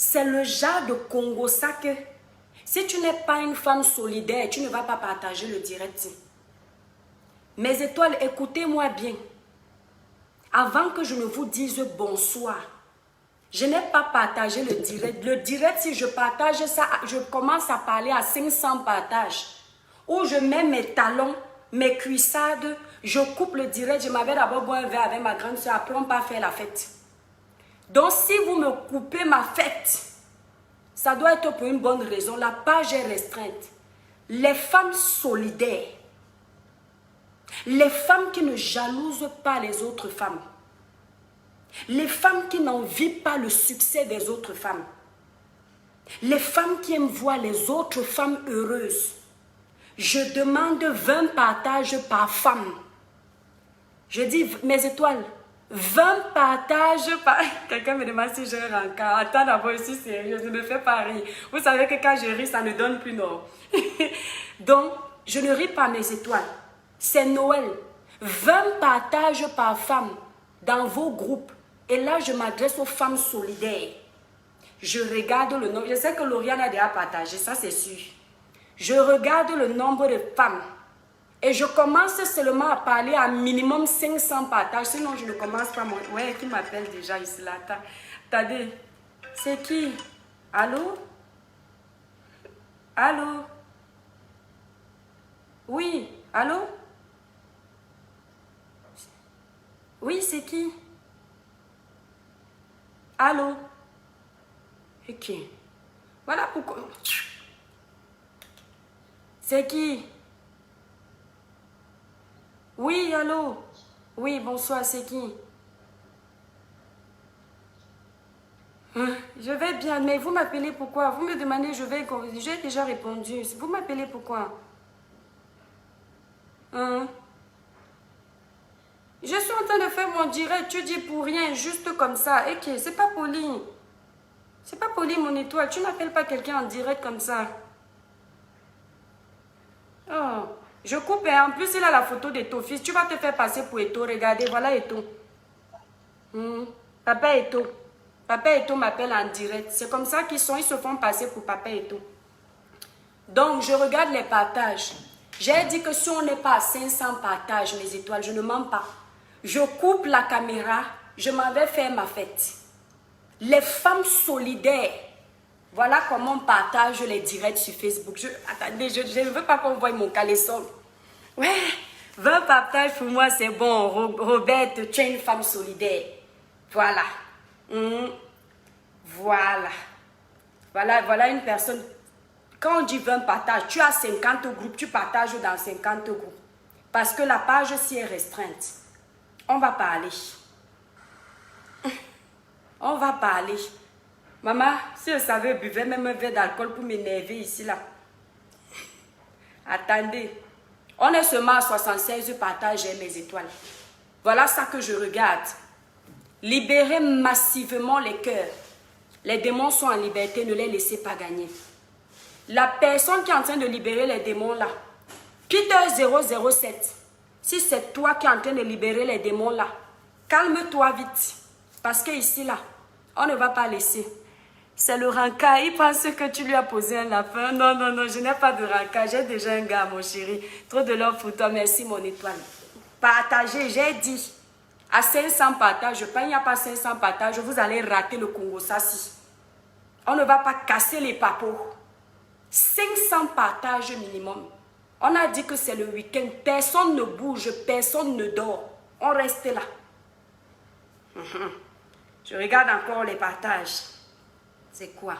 C'est le genre de Congo ça que si tu n'es pas une femme solidaire, tu ne vas pas partager le direct. Mes étoiles, écoutez-moi bien. Avant que je ne vous dise bonsoir, je n'ai pas partagé le direct. Le direct, si je partage ça, je commence à parler à 500 partages. Où je mets mes talons, mes cuissades, je coupe le direct. Je m'avais d'abord boire un verre avec ma grande soeur, après on part faire la fête. Donc si vous me coupez ma fête, ça doit être pour une bonne raison. La page est restreinte. Les femmes solidaires, les femmes qui ne jalousent pas les autres femmes, les femmes qui n'envient pas le succès des autres femmes, les femmes qui aiment voir les autres femmes heureuses, je demande 20 partages par femme. Je dis, mes étoiles, 20 partages par... Quelqu'un me demande si j'ai un rencard. Attends d'abord, je suis sérieuse, ne me fais pas rire. Vous savez que quand je ris, ça ne donne plus non. Donc, je ne ris pas, mes étoiles. C'est Noël. 20 partages par femme dans vos groupes. Et là, je m'adresse aux femmes solidaires. Je regarde le nombre. Je sais que Lauriane a déjà partagé, ça c'est sûr. Je regarde le nombre de femmes. Et je commence seulement à parler à minimum 500 partages. Sinon, je ne commence pas. Ouais, qui m'appelle déjà ici là? Attendez. C'est qui? Allô? Allô? Oui. Allô? Oui, c'est qui? Allô? Ok. Voilà pourquoi. C'est qui? Oui, allô? Oui, bonsoir, c'est qui? Je vais bien, mais vous m'appelez pourquoi? Vous me demandez, j'ai déjà répondu. Vous m'appelez pourquoi? Je suis en train de faire mon direct, tu dis pour rien, juste comme ça. Ok, c'est pas poli. C'est pas poli, mon étoile. Tu n'appelles pas quelqu'un en direct comme ça. Oh, je coupe. Et en plus, il a la photo de ton fils. Tu vas te faire passer pour Eto. Regardez, voilà Eto. Papa Eto. Papa Eto m'appelle en direct. C'est comme ça qu'ils se font passer pour Papa Eto. Donc, je regarde les partages. J'ai dit que si on n'est pas à 500 partages, mes étoiles, je ne mens pas. Je coupe la caméra, je m'en vais faire ma fête. Les femmes solidaires, voilà comment on partage les directs sur Facebook. Attendez, je ne veux pas qu'on voie mon caleçon. Ouais, 20 partages pour moi, c'est bon. Robert, tu es une femme solidaire. Voilà. Voilà une personne. Quand on dit 20 partages, tu as 50 groupes, tu partages dans 50 groupes. Parce que la page si est restreinte. On va parler. On va parler. Maman, si je savais, je buvais même un verre d'alcool pour m'énerver ici, là. Attendez. On est seulement à 76 partages, mes étoiles. Voilà ça que je regarde. Libérez massivement les cœurs. Les démons sont en liberté, ne les laissez pas gagner. La personne qui est en train de libérer les démons là, Peter 007, si c'est toi qui es en train de libérer les démons là, calme-toi vite. Parce que ici là, on ne va pas laisser. C'est le rancard, il pense que tu lui as posé un lapin. Non, non, non, je n'ai pas de rancard, j'ai déjà un gars, mon chéri. Trop de love pour toi, merci mon étoile. Partagez, j'ai dit. À 500 partages, il n'y a pas 500 partages, vous allez rater le Congo Sassi. On ne va pas casser les papos. 500 partages minimum. On a dit que c'est le week-end. Personne ne bouge, personne ne dort. On reste là. Je regarde encore les partages. C'est quoi?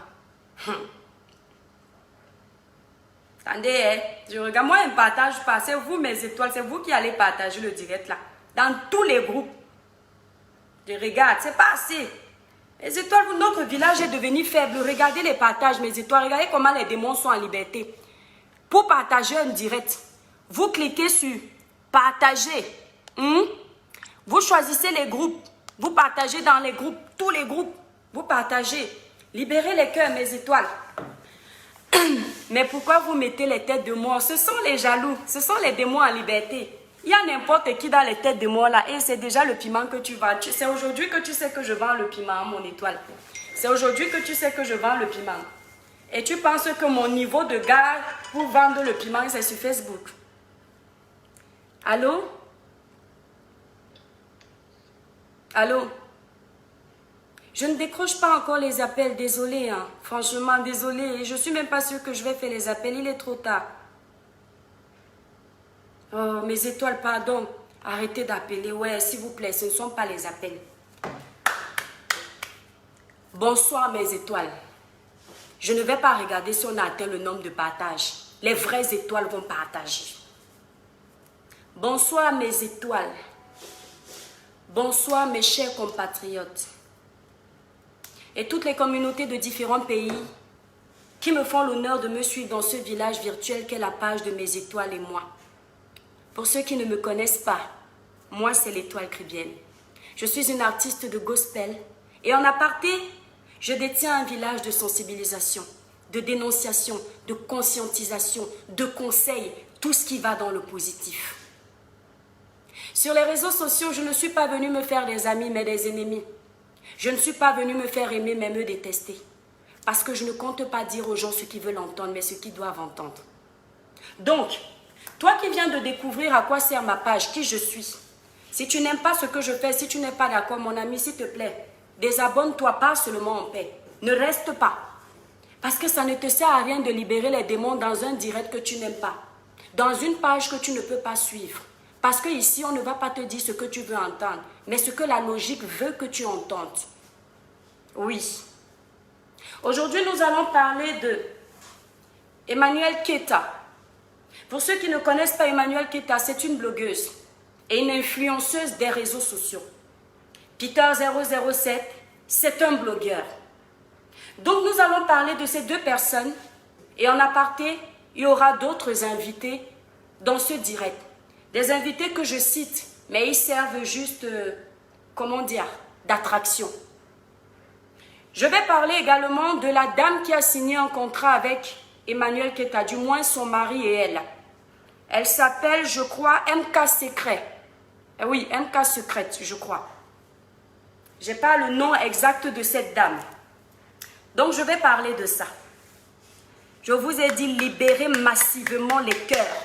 Attendez, hein? Je regarde. Moi, un partage pas. C'est vous, mes étoiles. C'est vous qui allez partager le direct là. Dans tous les groupes. Je regarde. C'est pas assez. Les étoiles, notre village est devenu faible. Regardez les partages, mes étoiles. Regardez comment les démons sont en liberté. Pour partager un direct, vous cliquez sur partager. Vous choisissez les groupes. Vous partagez dans les groupes, tous les groupes. Vous partagez. Libérez les cœurs, mes étoiles. Mais pourquoi vous mettez les têtes de mort? Ce sont les jaloux. Ce sont les démons en liberté. Il y a n'importe qui dans les têtes de mort là. Et c'est déjà le piment que tu vends. C'est aujourd'hui que tu sais que je vends le piment, mon étoile. C'est aujourd'hui que tu sais que je vends le piment. Et tu penses que mon niveau de gars pour vendre le piment, c'est sur Facebook. Allô? Allô? Je ne décroche pas encore les appels, désolé, hein. Franchement, désolé. Je ne suis même pas sûre que je vais faire les appels, il est trop tard. Oh, mes étoiles, pardon. Arrêtez d'appeler, ouais, s'il vous plaît, ce ne sont pas les appels. Bonsoir, mes étoiles. Je ne vais pas regarder si on a atteint le nombre de partages. Les vraies étoiles vont partager. Bonsoir, mes étoiles. Bonsoir, mes chers compatriotes. Et toutes les communautés de différents pays qui me font l'honneur de me suivre dans ce village virtuel qu'est la page de mes étoiles et moi. Pour ceux qui ne me connaissent pas, moi c'est l'Étoile Caribbeenne. Je suis une artiste de gospel et en aparté, je détiens un village de sensibilisation, de dénonciation, de conscientisation, de conseils, tout ce qui va dans le positif. Sur les réseaux sociaux, je ne suis pas venue me faire des amis mais des ennemis. Je ne suis pas venue me faire aimer mais me détester. Parce que je ne compte pas dire aux gens ce qu'ils veulent entendre mais ce qu'ils doivent entendre. Donc, toi qui viens de découvrir à quoi sert ma page, qui je suis, si tu n'aimes pas ce que je fais, si tu n'es pas d'accord, mon ami, s'il te plaît, désabonne-toi pas seulement en paix. Ne reste pas. Parce que ça ne te sert à rien de libérer les démons dans un direct que tu n'aimes pas. Dans une page que tu ne peux pas suivre. Parce qu'ici, on ne va pas te dire ce que tu veux entendre, mais ce que la logique veut que tu entendes. Oui. Aujourd'hui, nous allons parler de Emmanuelle Keta. Pour ceux qui ne connaissent pas Emmanuelle Keta, c'est une blogueuse et une influenceuse des réseaux sociaux. Peter007, c'est un blogueur. Donc nous allons parler de ces deux personnes et en aparté, il y aura d'autres invités dans ce direct. Des invités que je cite, mais ils servent juste, comment dire, d'attraction. Je vais parler également de la dame qui a signé un contrat avec Emmanuelle Keta, du moins son mari et elle. Elle s'appelle, je crois, MK Secret. Oui, MK Secret, je crois. Je n'ai pas le nom exact de cette dame. Donc, je vais parler de ça. Je vous ai dit libérer massivement les cœurs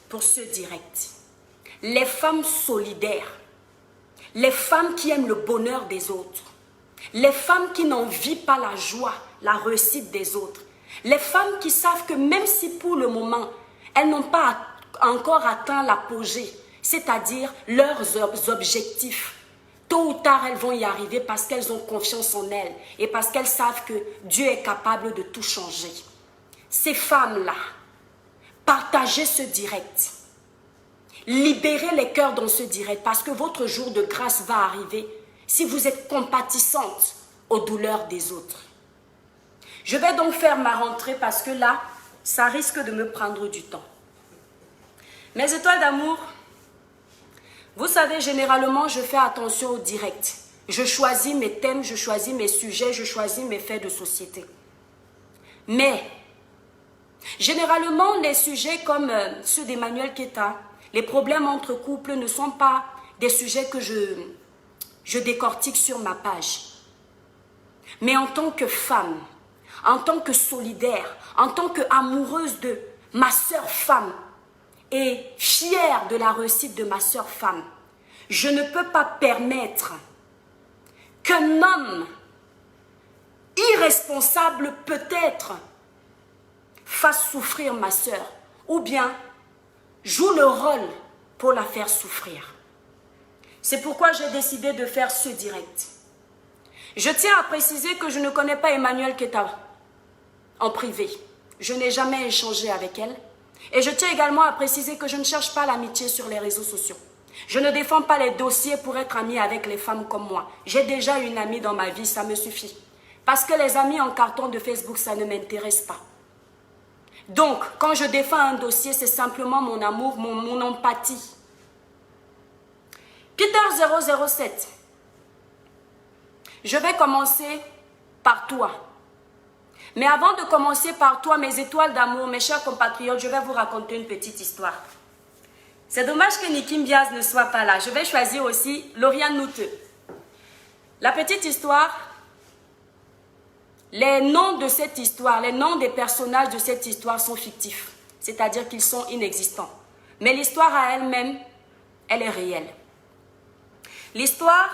pour ce direct. Les femmes solidaires, les femmes qui aiment le bonheur des autres, les femmes qui n'envient pas la joie, la réussite des autres, les femmes qui savent que même si pour le moment, elles n'ont pas encore atteint l'apogée, c'est-à-dire leurs objectifs, tôt ou tard, elles vont y arriver parce qu'elles ont confiance en elles et parce qu'elles savent que Dieu est capable de tout changer. Ces femmes-là, partagez ce direct. Libérez les cœurs dans ce direct parce que votre jour de grâce va arriver si vous êtes compatissante aux douleurs des autres. Je vais donc faire ma rentrée parce que là, ça risque de me prendre du temps. Mes étoiles d'amour, vous savez, généralement, je fais attention au direct. Je choisis mes thèmes, je choisis mes sujets, je choisis mes faits de société. Mais, généralement, les sujets comme ceux d'Emmanuelle Keta, les problèmes entre couples ne sont pas des sujets que je décortique sur ma page. Mais en tant que femme, en tant que solidaire, en tant qu'amoureuse de ma sœur femme et fière de la réussite de ma sœur femme, je ne peux pas permettre qu'un homme irresponsable peut-être fasse souffrir ma sœur ou bien joue le rôle pour la faire souffrir. C'est pourquoi j'ai décidé de faire ce direct. Je tiens à préciser que je ne connais pas Emmanuelle Keta en privé. Je n'ai jamais échangé avec elle. Et je tiens également à préciser que je ne cherche pas l'amitié sur les réseaux sociaux. Je ne défends pas les dossiers pour être amie avec les femmes comme moi. J'ai déjà une amie dans ma vie, ça me suffit. Parce que les amis en carton de Facebook, ça ne m'intéresse pas. Donc, quand je défends un dossier, c'est simplement mon amour, mon empathie. Peter007, je vais commencer par toi. Mais avant de commencer par toi, mes étoiles d'amour, mes chers compatriotes, je vais vous raconter une petite histoire. C'est dommage que Niki Mbiaz ne soit pas là. Je vais choisir aussi Lauriane Nouteux. La petite histoire, les noms de cette histoire, les noms des personnages de cette histoire sont fictifs. C'est-à-dire qu'ils sont inexistants. Mais l'histoire à elle-même, elle est réelle. L'histoire,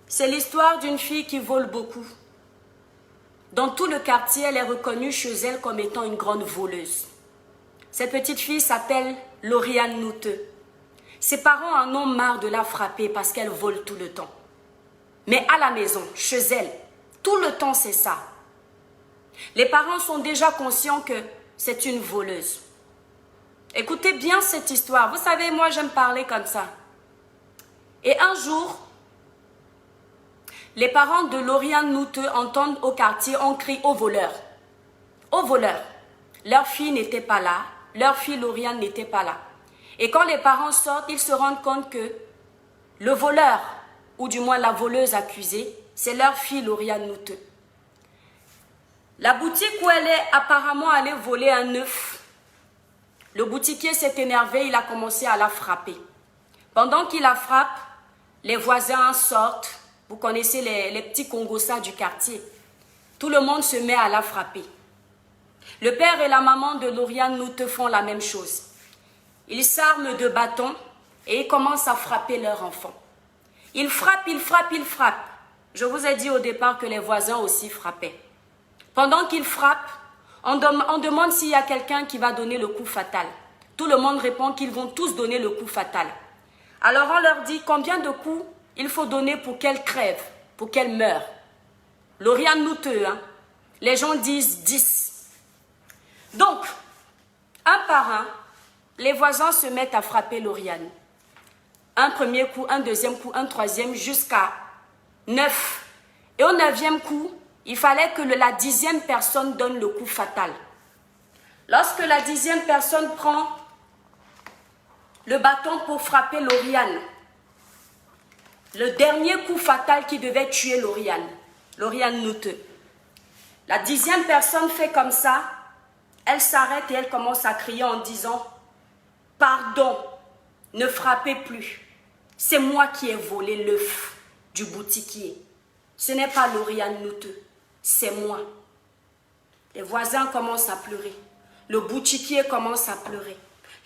c'est l'histoire d'une fille qui vole beaucoup. Dans tout le quartier, elle est reconnue chez elle comme étant une grande voleuse. Cette petite fille s'appelle Lauriane Nouteux. Ses parents en ont marre de la frapper parce qu'elle vole tout le temps. Mais à la maison, chez elle, tout le temps c'est ça. Les parents sont déjà conscients que c'est une voleuse. Écoutez bien cette histoire. Vous savez, moi j'aime parler comme ça. Et un jour, les parents de Lauriane Nouteux entendent au quartier, on crie au voleur. Au voleur. Leur fille n'était pas là. Leur fille Lauriane n'était pas là. Et quand les parents sortent, ils se rendent compte que le voleur, ou du moins la voleuse accusée, c'est leur fille Lauriane Nouteux. La boutique où elle est apparemment allée voler un œuf, le boutiquier s'est énervé, il a commencé à la frapper. Pendant qu'il la frappe, les voisins sortent. Vous connaissez les petits Congossas du quartier. Tout le monde se met à la frapper. Le père et la maman de Lauriane Nouteux font la même chose. Ils s'arment de bâtons et ils commencent à frapper leur enfant. Ils frappent, ils frappent, ils frappent. Je vous ai dit au départ que les voisins aussi frappaient. Pendant qu'ils frappent, on demande s'il y a quelqu'un qui va donner le coup fatal. Tout le monde répond qu'ils vont tous donner le coup fatal. Alors on leur dit combien de coups il faut donner pour qu'elle crève, pour qu'elle meure. Lauriane Nouteux, hein? Les gens disent 10. Donc, un par un, les voisins se mettent à frapper Lauriane. Un premier coup, un deuxième coup, un troisième, jusqu'à 9. Et au 9e coup, il fallait que la 10e personne donne le coup fatal. Lorsque la 10e personne prend le bâton pour frapper Lauriane, le dernier coup fatal qui devait tuer Lauriane Nouteux, la 10e personne fait comme ça, elle s'arrête et elle commence à crier en disant « Pardon, ne frappez plus. C'est moi qui ai volé l'œuf du boutiquier. Ce n'est pas Lauriane Nouteux, c'est moi. » Les voisins commencent à pleurer. Le boutiquier commence à pleurer.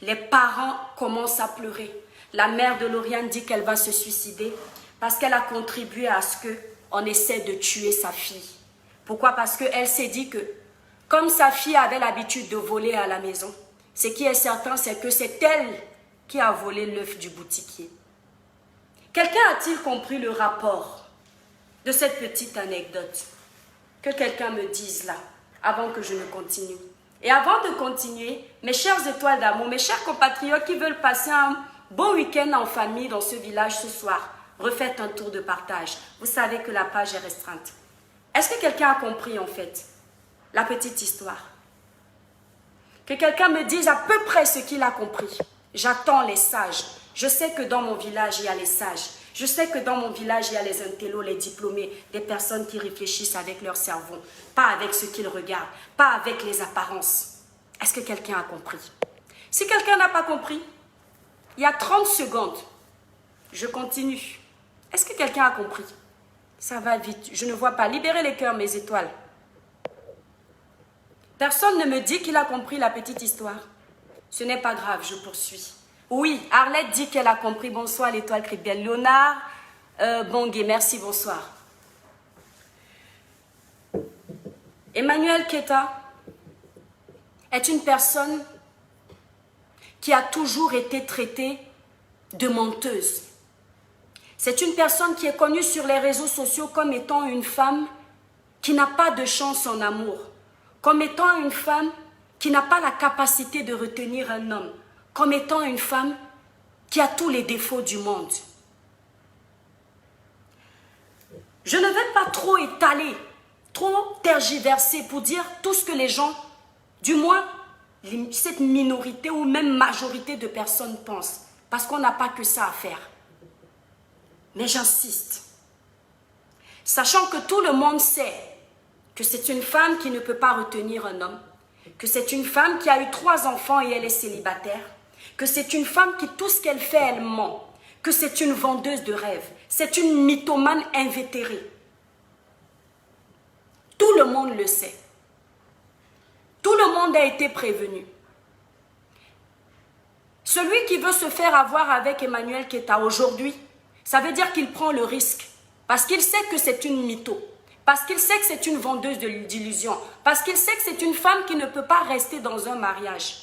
Les parents commencent à pleurer. La mère de Lauriane dit qu'elle va se suicider parce qu'elle a contribué à ce qu'on essaie de tuer sa fille. Pourquoi? Parce qu'elle s'est dit que comme sa fille avait l'habitude de voler à la maison, ce qui est certain, c'est que c'est elle qui a volé l'œuf du boutiquier. Quelqu'un a-t-il compris le rapport de cette petite anecdote? Que quelqu'un me dise là, avant que je ne continue. Et avant de continuer, mes chères étoiles d'amour, mes chers compatriotes qui veulent passer un bon week-end en famille dans ce village ce soir, refaites un tour de partage. Vous savez que la page est restreinte. Est-ce que quelqu'un a compris en fait la petite histoire? Que quelqu'un me dise à peu près ce qu'il a compris. J'attends les sages. Je sais que dans mon village, il y a les sages. Je sais que dans mon village, il y a les intellos, les diplômés, des personnes qui réfléchissent avec leur cerveau, pas avec ce qu'ils regardent, pas avec les apparences. Est-ce que quelqu'un a compris? Si quelqu'un n'a pas compris, il y a 30 secondes. Je continue. Est-ce que quelqu'un a compris? Ça va vite. Je ne vois pas. Libérez les cœurs, mes étoiles. Personne ne me dit qu'il a compris la petite histoire. Ce n'est pas grave, je poursuis. Oui, Arlette dit qu'elle a compris. Bonsoir, l'étoile Cribel. Léonard Bongué, merci, bonsoir. Emmanuel Keta est une personne qui a toujours été traitée de menteuse. C'est une personne qui est connue sur les réseaux sociaux comme étant une femme qui n'a pas de chance en amour, comme étant une femme qui n'a pas la capacité de retenir un homme, comme étant une femme qui a tous les défauts du monde. Je ne vais pas trop étaler, trop tergiverser pour dire tout ce que les gens, du moins cette minorité ou même majorité de personnes pensent, parce qu'on n'a pas que ça à faire. Mais j'insiste, sachant que tout le monde sait que c'est une femme qui ne peut pas retenir un homme, que c'est une femme qui a eu 3 enfants et elle est célibataire, que c'est une femme qui tout ce qu'elle fait, elle ment, que c'est une vendeuse de rêves, c'est une mythomane invétérée. Tout le monde le sait. Tout le monde a été prévenu. Celui qui veut se faire avoir avec Emmanuel Keita aujourd'hui, ça veut dire qu'il prend le risque. Parce qu'il sait que c'est une mytho. Parce qu'il sait que c'est une vendeuse d'illusions. Parce qu'il sait que c'est une femme qui ne peut pas rester dans un mariage.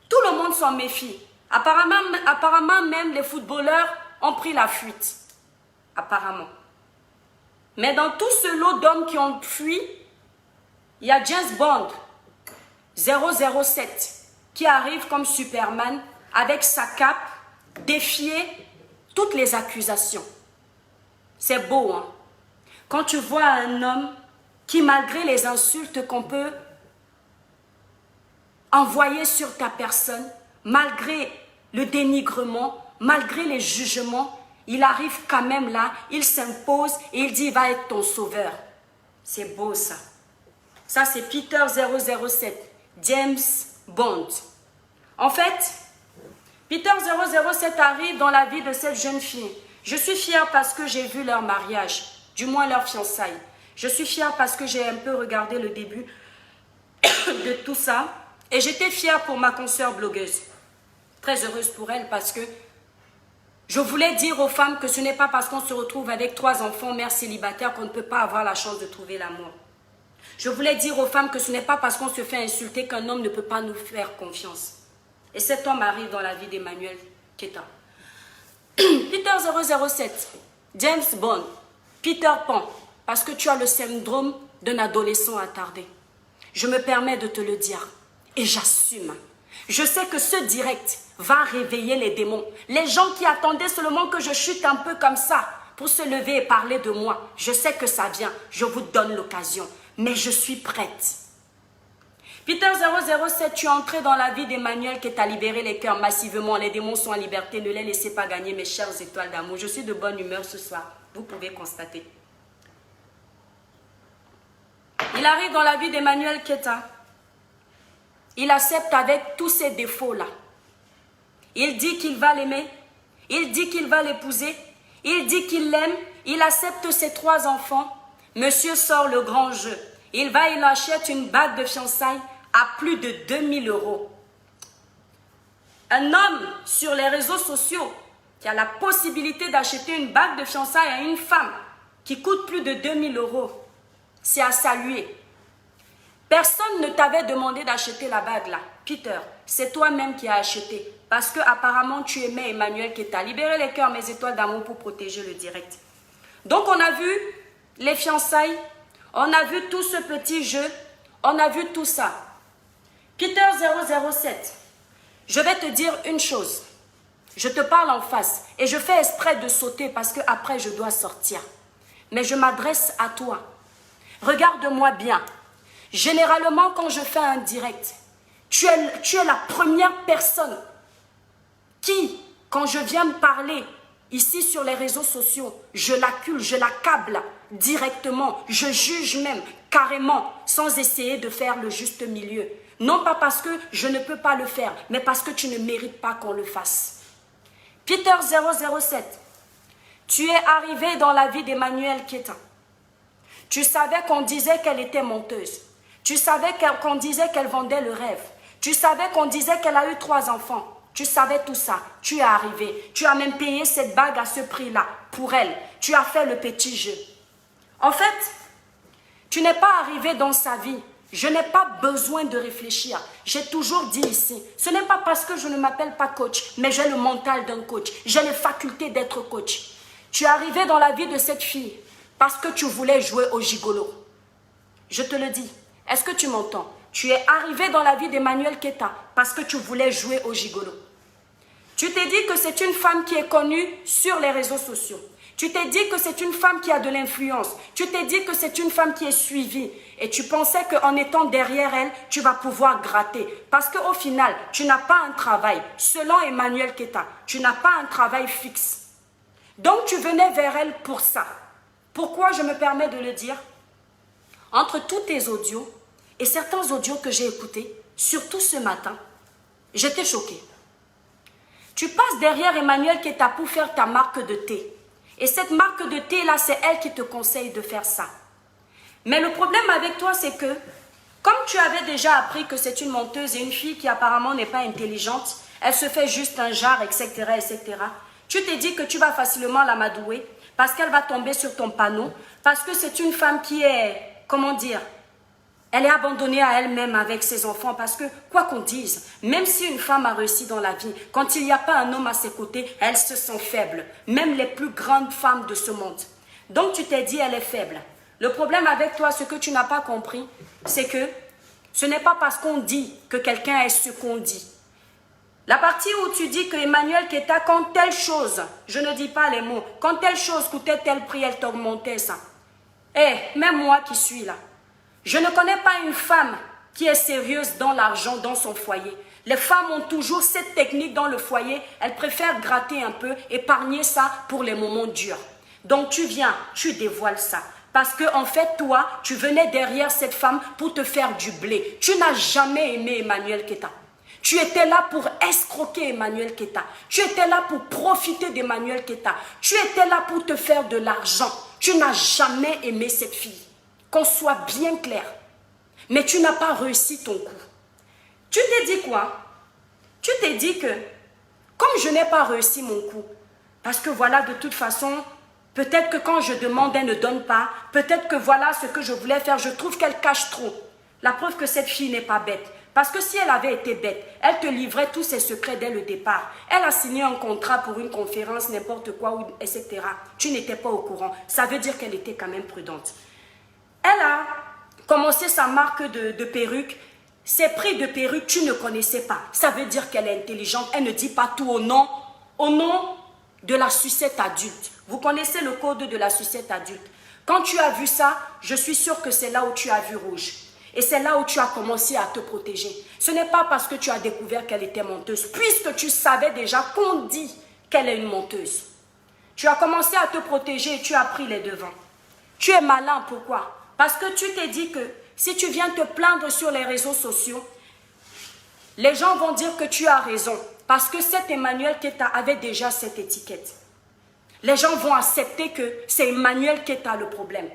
Tout le monde s'en méfie. Apparemment, même les footballeurs ont pris la fuite. Apparemment. Mais dans tout ce lot d'hommes qui ont fui, il y a James Bond 007 qui arrive comme Superman avec sa cape, défier toutes les accusations. C'est beau, hein? Quand tu vois un homme qui, malgré les insultes qu'on peut envoyer sur ta personne, malgré le dénigrement, malgré les jugements, il arrive quand même là, il s'impose et il dit, il va être ton sauveur. C'est beau ça. Ça c'est Peter 007, James Bond. En fait, Peter 007 arrive dans la vie de cette jeune fille. Je suis fière parce que j'ai vu leur mariage, du moins leur fiançailles. Je suis fière parce que j'ai un peu regardé le début de tout ça. Et j'étais fière pour ma consoeur blogueuse. Très heureuse pour elle parce que je voulais dire aux femmes que ce n'est pas parce qu'on se retrouve avec 3 enfants, mères célibataires, qu'on ne peut pas avoir la chance de trouver l'amour. Je voulais dire aux femmes que ce n'est pas parce qu'on se fait insulter qu'un homme ne peut pas nous faire confiance. Et cet homme arrive dans la vie d'Emmanuel Keita. Peter 007, James Bond, Peter Pan, parce que tu as le syndrome d'un adolescent attardé. Je me permets de te le dire et j'assume. Je sais que ce direct va réveiller les démons. Les gens qui attendaient seulement que je chute un peu comme ça pour se lever et parler de moi. Je sais que ça vient, je vous donne l'occasion, mais je suis prête. Peter 007, tu es entré dans la vie d'Emmanuel qui t'a libéré les cœurs massivement. Les démons sont en liberté, ne les laissez pas gagner mes chères étoiles d'amour. Je suis de bonne humeur ce soir, vous pouvez constater. Il arrive dans la vie d'Emmanuel Keita. Il accepte avec tous ses défauts-là. Il dit qu'il va l'aimer. Il dit qu'il va l'épouser. Il dit qu'il l'aime. Il accepte ses 3 enfants. Monsieur sort le grand jeu. Il achète une bague de fiançailles à plus de 2000 €. Un homme sur les réseaux sociaux qui a la possibilité d'acheter une bague de fiançailles à une femme qui coûte plus de 2000 €, c'est à saluer. Personne ne t'avait demandé d'acheter la bague là. Peter, c'est toi-même qui as acheté. Parce que apparemment tu aimais Emmanuel qui t'a libéré les cœurs, mes étoiles d'amour pour protéger le direct. Donc on a vu les fiançailles, on a vu tout ce petit jeu, on a vu tout ça. Peter 007, je vais te dire une chose. Je te parle en face et je fais exprès de sauter parce que après je dois sortir. Mais je m'adresse à toi. Regarde-moi bien. Généralement, quand je fais un direct, tu es la première personne qui, quand je viens me parler ici sur les réseaux sociaux, je l'accule, je l'accable directement, je juge même carrément sans essayer de faire le juste milieu. Non pas parce que je ne peux pas le faire, mais parce que tu ne mérites pas qu'on le fasse. Peter 007, tu es arrivé dans la vie d'Emmanuel Keita. Tu savais qu'on disait qu'elle était menteuse. Tu savais qu'on disait qu'elle vendait le rêve. Tu savais qu'on disait qu'elle a eu 3 enfants. Tu savais tout ça. Tu es arrivé. Tu as même payé cette bague à ce prix-là pour elle. Tu as fait le petit jeu. En fait, tu n'es pas arrivé dans sa vie. Je n'ai pas besoin de réfléchir. J'ai toujours dit ici, ce n'est pas parce que je ne m'appelle pas coach, mais j'ai le mental d'un coach. J'ai les facultés d'être coach. Tu es arrivé dans la vie de cette fille parce que tu voulais jouer au gigolo. Je te le dis. Est-ce que tu m'entends? Tu es arrivé dans la vie d'Emmanuel Keita parce que tu voulais jouer au gigolo. Tu t'es dit que c'est une femme qui est connue sur les réseaux sociaux. Tu t'es dit que c'est une femme qui a de l'influence. Tu t'es dit que c'est une femme qui est suivie. Et tu pensais qu'en étant derrière elle, tu vas pouvoir gratter. Parce qu'au final, tu n'as pas un travail. Selon Emmanuel Keita, tu n'as pas un travail fixe. Donc tu venais vers elle pour ça. Pourquoi je me permets de le dire? Entre tous tes audios et certains audios que j'ai écoutés, surtout ce matin, j'étais choquée. Tu passes derrière Emmanuel Keita pour faire ta marque de thé. Et cette marque de thé là, c'est elle qui te conseille de faire ça. Mais le problème avec toi, c'est que, comme tu avais déjà appris que c'est une menteuse et une fille qui apparemment n'est pas intelligente, elle se fait juste un genre, etc., etc., tu t'es dit que tu vas facilement l'amadouer parce qu'elle va tomber sur ton panneau, parce que c'est une femme qui est, comment dire, elle est abandonnée à elle-même avec ses enfants, parce que, quoi qu'on dise, même si une femme a réussi dans la vie, quand il n'y a pas un homme à ses côtés, elle se sent faible, même les plus grandes femmes de ce monde. Donc tu t'es dit, elle est faible. Le problème avec toi, ce que tu n'as pas compris, c'est que ce n'est pas parce qu'on dit que quelqu'un est ce qu'on dit. La partie où tu dis que Emmanuel Keta, quand telle chose, je ne dis pas les mots, quand telle chose coûtait tel prix, elle t'augmentait ça. Même moi qui suis là, je ne connais pas une femme qui est sérieuse dans l'argent, dans son foyer. Les femmes ont toujours cette technique dans le foyer, elles préfèrent gratter un peu, épargner ça pour les moments durs. Donc tu viens, tu dévoiles ça. Parce que en fait, toi, tu venais derrière cette femme pour te faire du blé. Tu n'as jamais aimé Emmanuel Keta. Tu étais là pour escroquer Emmanuel Keta. Tu étais là pour profiter d'Emmanuel Keta. Tu étais là pour te faire de l'argent. Tu n'as jamais aimé cette fille. Qu'on soit bien clair. Mais tu n'as pas réussi ton coup. Tu t'es dit quoi? Tu t'es dit que, comme je n'ai pas réussi mon coup, parce que voilà, de toute façon, peut-être que quand je demande, elle ne donne pas. Peut-être que voilà ce que je voulais faire, je trouve qu'elle cache trop. La preuve que cette fille n'est pas bête. Parce que si elle avait été bête, elle te livrait tous ses secrets dès le départ. Elle a signé un contrat pour une conférence, n'importe quoi, etc. Tu n'étais pas au courant. Ça veut dire qu'elle était quand même prudente. Elle a commencé sa marque de perruques. Ses prix de perruques, tu ne connaissais pas. Ça veut dire qu'elle est intelligente. Elle ne dit pas tout au nom de la sucette adulte. Vous connaissez le code de la sucette adulte. Quand tu as vu ça, je suis sûre que c'est là où tu as vu rouge. Et c'est là où tu as commencé à te protéger. Ce n'est pas parce que tu as découvert qu'elle était menteuse, puisque tu savais déjà qu'on dit qu'elle est une menteuse. Tu as commencé à te protéger et tu as pris les devants. Tu es malin, pourquoi? Parce que tu t'es dit que si tu viens te plaindre sur les réseaux sociaux, les gens vont dire que tu as raison. Parce que cet Emmanuel Keta avait déjà cette étiquette. Les gens vont accepter que c'est Emmanuel Keta le problème.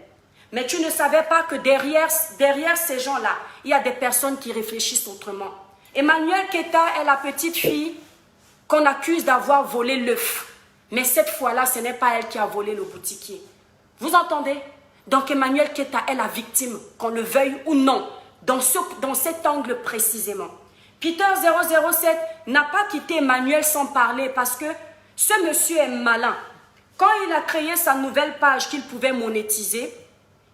Mais tu ne savais pas que derrière ces gens-là, il y a des personnes qui réfléchissent autrement. Emmanuel Keta est la petite fille qu'on accuse d'avoir volé l'œuf. Mais cette fois-là, ce n'est pas elle qui a volé le boutiquier. Vous entendez? Donc Emmanuel Keta est la victime, qu'on le veuille ou non, dans cet angle précisément. Peter 007 n'a pas quitté Emmanuel sans parler parce que ce monsieur est malin. Quand il a créé sa nouvelle page qu'il pouvait monétiser,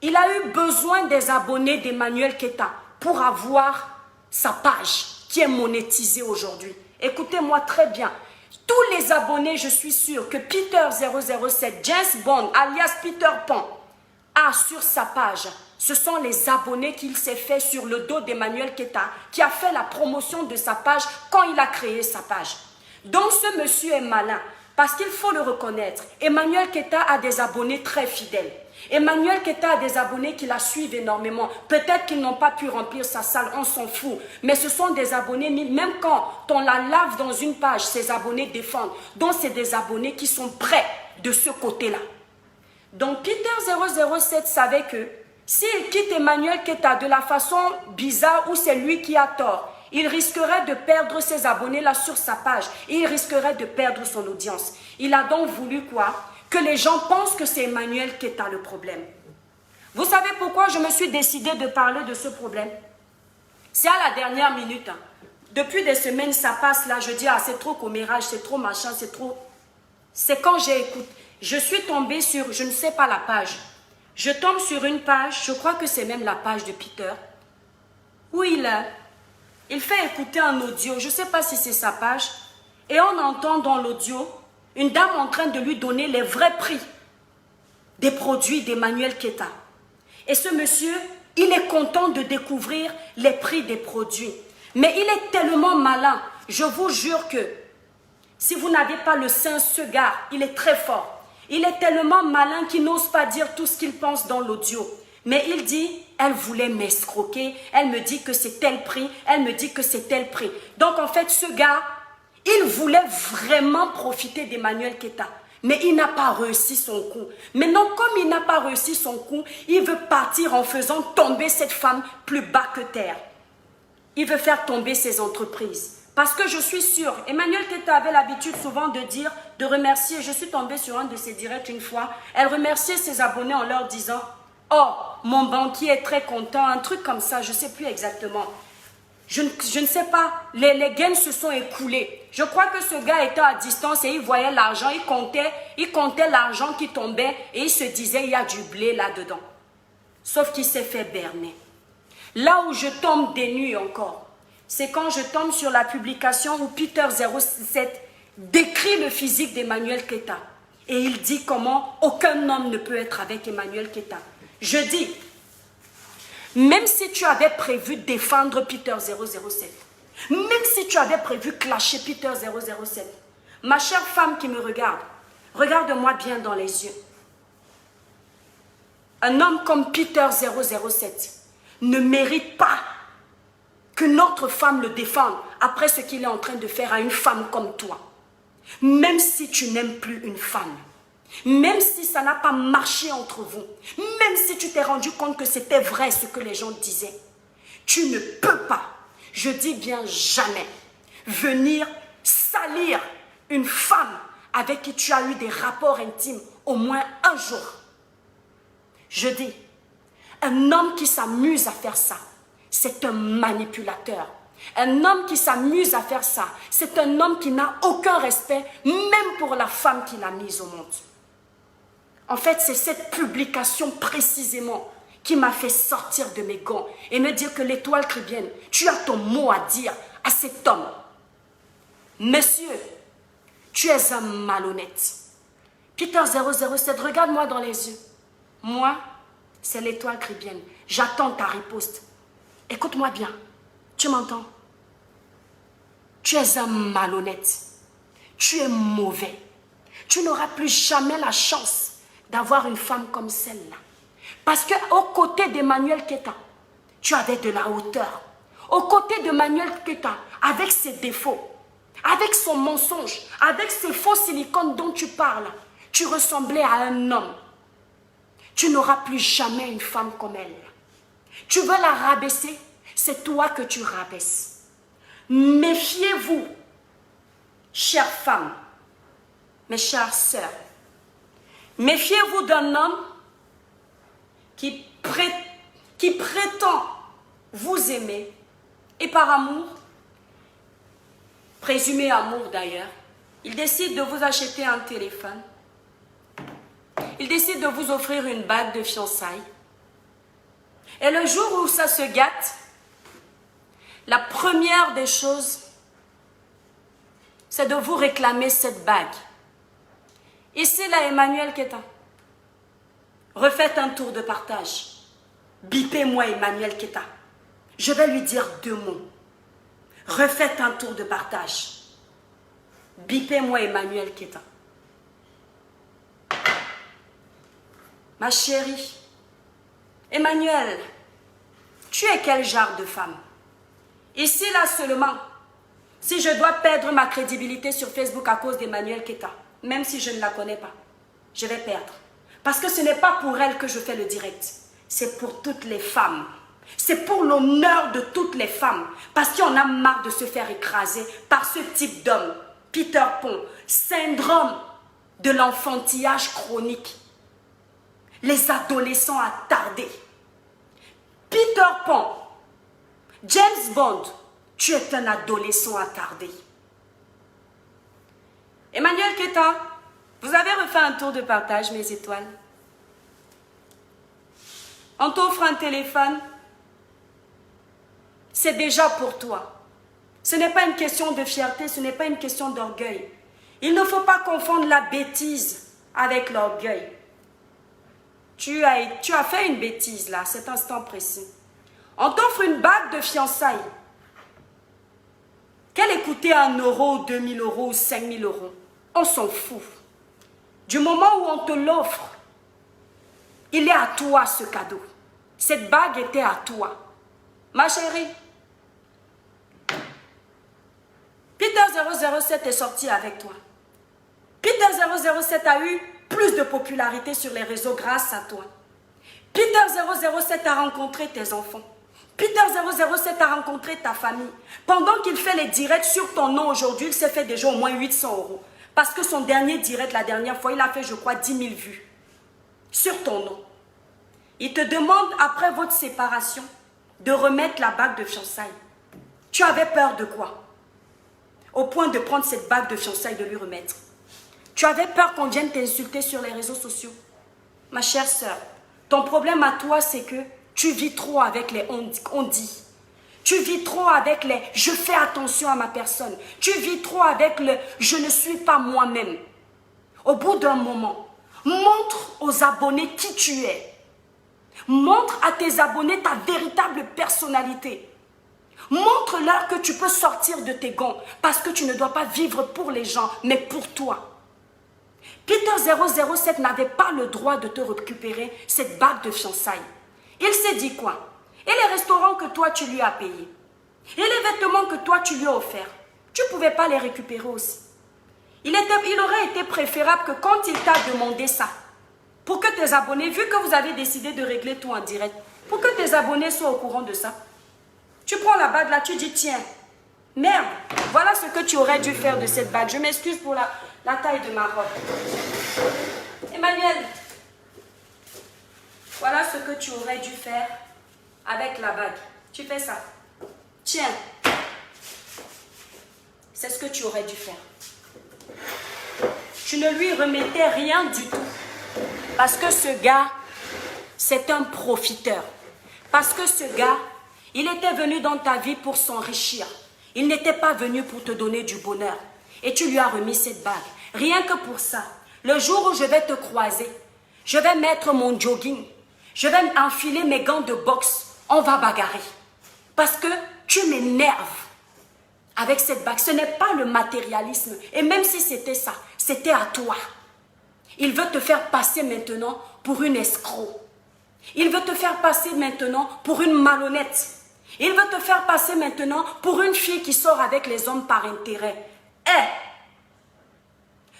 il a eu besoin des abonnés d'Emmanuel Keta pour avoir sa page qui est monétisée aujourd'hui. Écoutez-moi très bien. Tous les abonnés, je suis sûre que Peter 007, James Bond, alias Peter Pan, a sur sa page. Ce sont les abonnés qu'il s'est fait sur le dos d'Emmanuel Keta qui a fait la promotion de sa page quand il a créé sa page. Donc ce monsieur est malin parce qu'il faut le reconnaître. Emmanuel Keta a des abonnés très fidèles. Emmanuel Keta a des abonnés qui la suivent énormément. Peut-être qu'ils n'ont pas pu remplir sa salle, on s'en fout. Mais ce sont des abonnés, même quand on la lave dans une page, ces abonnés défendent. Donc c'est des abonnés qui sont prêts de ce côté-là. Donc Peter 007 savait que s'il quitte Emmanuel Keta de la façon bizarre où c'est lui qui a tort, il risquerait de perdre ses abonnés-là sur sa page et il risquerait de perdre son audience. Il a donc voulu quoi? Que les gens pensent que c'est Emmanuel Keta le problème. Vous savez pourquoi je me suis décidée de parler de ce problème? C'est à la dernière minute. Depuis des semaines, ça passe là, je dis, ah, c'est trop commérage, c'est trop machin, c'est trop... C'est quand j'écoute. Je suis tombée sur, je ne sais pas la page. Je tombe sur une page, je crois que c'est même la page de Peter, où il fait écouter un audio, je ne sais pas si c'est sa page, et on entend dans l'audio une dame en train de lui donner les vrais prix des produits d'Emmanuel Keta. Et ce monsieur, il est content de découvrir les prix des produits. Mais il est tellement malin, je vous jure que si vous n'avez pas le sein, ce gars, il est très fort. Il est tellement malin qu'il n'ose pas dire tout ce qu'il pense dans l'audio. Mais il dit, elle voulait m'escroquer, elle me dit que c'est tel prix, elle me dit que c'est tel prix. Donc en fait, ce gars, il voulait vraiment profiter d'Emmanuel Keta. Mais il n'a pas réussi son coup. Maintenant, comme il n'a pas réussi son coup, il veut partir en faisant tomber cette femme plus bas que terre. Il veut faire tomber ses entreprises. Parce que je suis sûre, Emmanuel Keita avait l'habitude souvent de dire, de remercier. Je suis tombée sur un de ses directs une fois. Elle remerciait ses abonnés en leur disant « Oh, mon banquier est très content », un truc comme ça, je ne sais plus exactement. Je ne sais pas, les gains se sont écoulés. Je crois que ce gars était à distance et il voyait l'argent, il comptait l'argent qui tombait et il se disait il y a du blé là-dedans. Sauf qu'il s'est fait berner. Là où je tombe des nuits encore, c'est quand je tombe sur la publication où Peter07 décrit le physique d'Emmanuel Keita. Et il dit comment aucun homme ne peut être avec Emmanuel Keita. Je dis, même si tu avais prévu défendre Peter007, même si tu avais prévu clasher Peter007, ma chère femme qui me regarde, regarde-moi bien dans les yeux. Un homme comme Peter007 ne mérite pas que notre femme le défende après ce qu'il est en train de faire à une femme comme toi. Même si tu n'aimes plus une femme, même si ça n'a pas marché entre vous, même si tu t'es rendu compte que c'était vrai ce que les gens disaient, tu ne peux pas, je dis bien jamais, venir salir une femme avec qui tu as eu des rapports intimes au moins un jour. Je dis, un homme qui s'amuse à faire ça, c'est un manipulateur. Un homme qui s'amuse à faire ça, c'est un homme qui n'a aucun respect, même pour la femme qu'il a mise au monde. En fait, c'est cette publication précisément qui m'a fait sortir de mes gonds et me dire que l'Étoile chrétienne, tu as ton mot à dire à cet homme. Monsieur, tu es un malhonnête. Peter007, regarde-moi dans les yeux. Moi, c'est l'Étoile chrétienne. J'attends ta riposte. Écoute-moi bien. Tu m'entends? Tu es un malhonnête. Tu es mauvais. Tu n'auras plus jamais la chance d'avoir une femme comme celle-là. Parce qu'au côté d'Emmanuel Keita, tu avais de la hauteur. Au côté d'Emmanuel Keita, avec ses défauts, avec son mensonge, avec ses faux silicones dont tu parles, tu ressemblais à un homme. Tu n'auras plus jamais une femme comme elle. Tu veux la rabaisser, c'est toi que tu rabaisses. Méfiez-vous, chères femmes, mes chères sœurs. Méfiez-vous d'un homme qui prétend vous aimer et par amour, présumé amour d'ailleurs, il décide de vous acheter un téléphone, il décide de vous offrir une bague de fiançailles et le jour où ça se gâte, la première des choses, c'est de vous réclamer cette bague. Ici, là, Emmanuel Keita, refaites un tour de partage. Bipez-moi Emmanuel Keita. Je vais lui dire 2 mots. Refaites un tour de partage. Bipez-moi Emmanuel Keita. Ma chérie, Emmanuel, tu es quel genre de femme? Ici, là seulement, si je dois perdre ma crédibilité sur Facebook à cause d'Emmanuel Keita, même si je ne la connais pas, je vais perdre. Parce que ce n'est pas pour elle que je fais le direct. C'est pour toutes les femmes. C'est pour l'honneur de toutes les femmes. Parce qu'on a marre de se faire écraser par ce type d'homme. Peter Pan, syndrome de l'enfantillage chronique. Les adolescents attardés. Peter Pan, James Bond, tu es un adolescent attardé. Emmanuel Keita, vous avez refait un tour de partage, mes étoiles. On t'offre un téléphone. C'est déjà pour toi. Ce n'est pas une question de fierté, ce n'est pas une question d'orgueil. Il ne faut pas confondre la bêtise avec l'orgueil. Tu as fait une bêtise là, à cet instant précis. On t'offre une bague de fiançailles. Qu'elle ait coûté 1 euro, 2000 euros ou 5000 euros. On s'en fout. Du moment où on te l'offre, il est à toi ce cadeau. Cette bague était à toi. Ma chérie, Peter007 est sorti avec toi. Peter 007 a eu plus de popularité sur les réseaux grâce à toi. Peter 007 a rencontré tes enfants. Peter 007 a rencontré ta famille. Pendant qu'il fait les directs sur ton nom aujourd'hui, il s'est fait déjà au moins 800 €. Parce que son dernier direct, la dernière fois, il a fait, je crois, 10 000 vues sur ton nom. Il te demande, après votre séparation, de remettre la bague de fiançailles. Tu avais peur de quoi? Au point de prendre cette bague de fiançailles, de lui remettre. Tu avais peur qu'on vienne t'insulter sur les réseaux sociaux. Ma chère sœur, ton problème à toi, c'est que tu vis trop avec les on dit. Tu vis trop avec les je fais attention à ma personne. Tu vis trop avec le je ne suis pas moi-même. Au bout d'un moment, montre aux abonnés qui tu es. Montre à tes abonnés ta véritable personnalité. Montre-leur que tu peux sortir de tes gonds parce que tu ne dois pas vivre pour les gens, mais pour toi. Peter 007 n'avait pas le droit de te récupérer cette bague de fiançailles. Il s'est dit quoi? Et les restaurants que toi tu lui as payés? Et les vêtements que toi tu lui as offerts? Tu ne pouvais pas les récupérer aussi. Il aurait été préférable que quand il t'a demandé ça, pour que tes abonnés, vu que vous avez décidé de régler tout en direct, pour que tes abonnés soient au courant de ça, tu prends la bague là, tu dis tiens, merde, voilà ce que tu aurais dû faire de cette bague. Je m'excuse pour la taille de ma robe. Emmanuel, voilà ce que tu aurais dû faire avec la bague. Tu fais ça. Tiens, c'est ce que tu aurais dû faire. Tu ne lui remettais rien du tout. Parce que ce gars, c'est un profiteur. Parce que ce gars, il était venu dans ta vie pour s'enrichir. Il n'était pas venu pour te donner du bonheur. Et tu lui as remis cette bague. Rien que pour ça. Le jour où je vais te croiser, je vais mettre mon jogging. Je vais enfiler mes gants de boxe. On va bagarrer. Parce que tu m'énerves avec cette bague. Ce n'est pas le matérialisme. Et même si c'était ça, c'était à toi. Il veut te faire passer maintenant pour une escroc. Il veut te faire passer maintenant pour une malhonnête. Il veut te faire passer maintenant pour une fille qui sort avec les hommes par intérêt.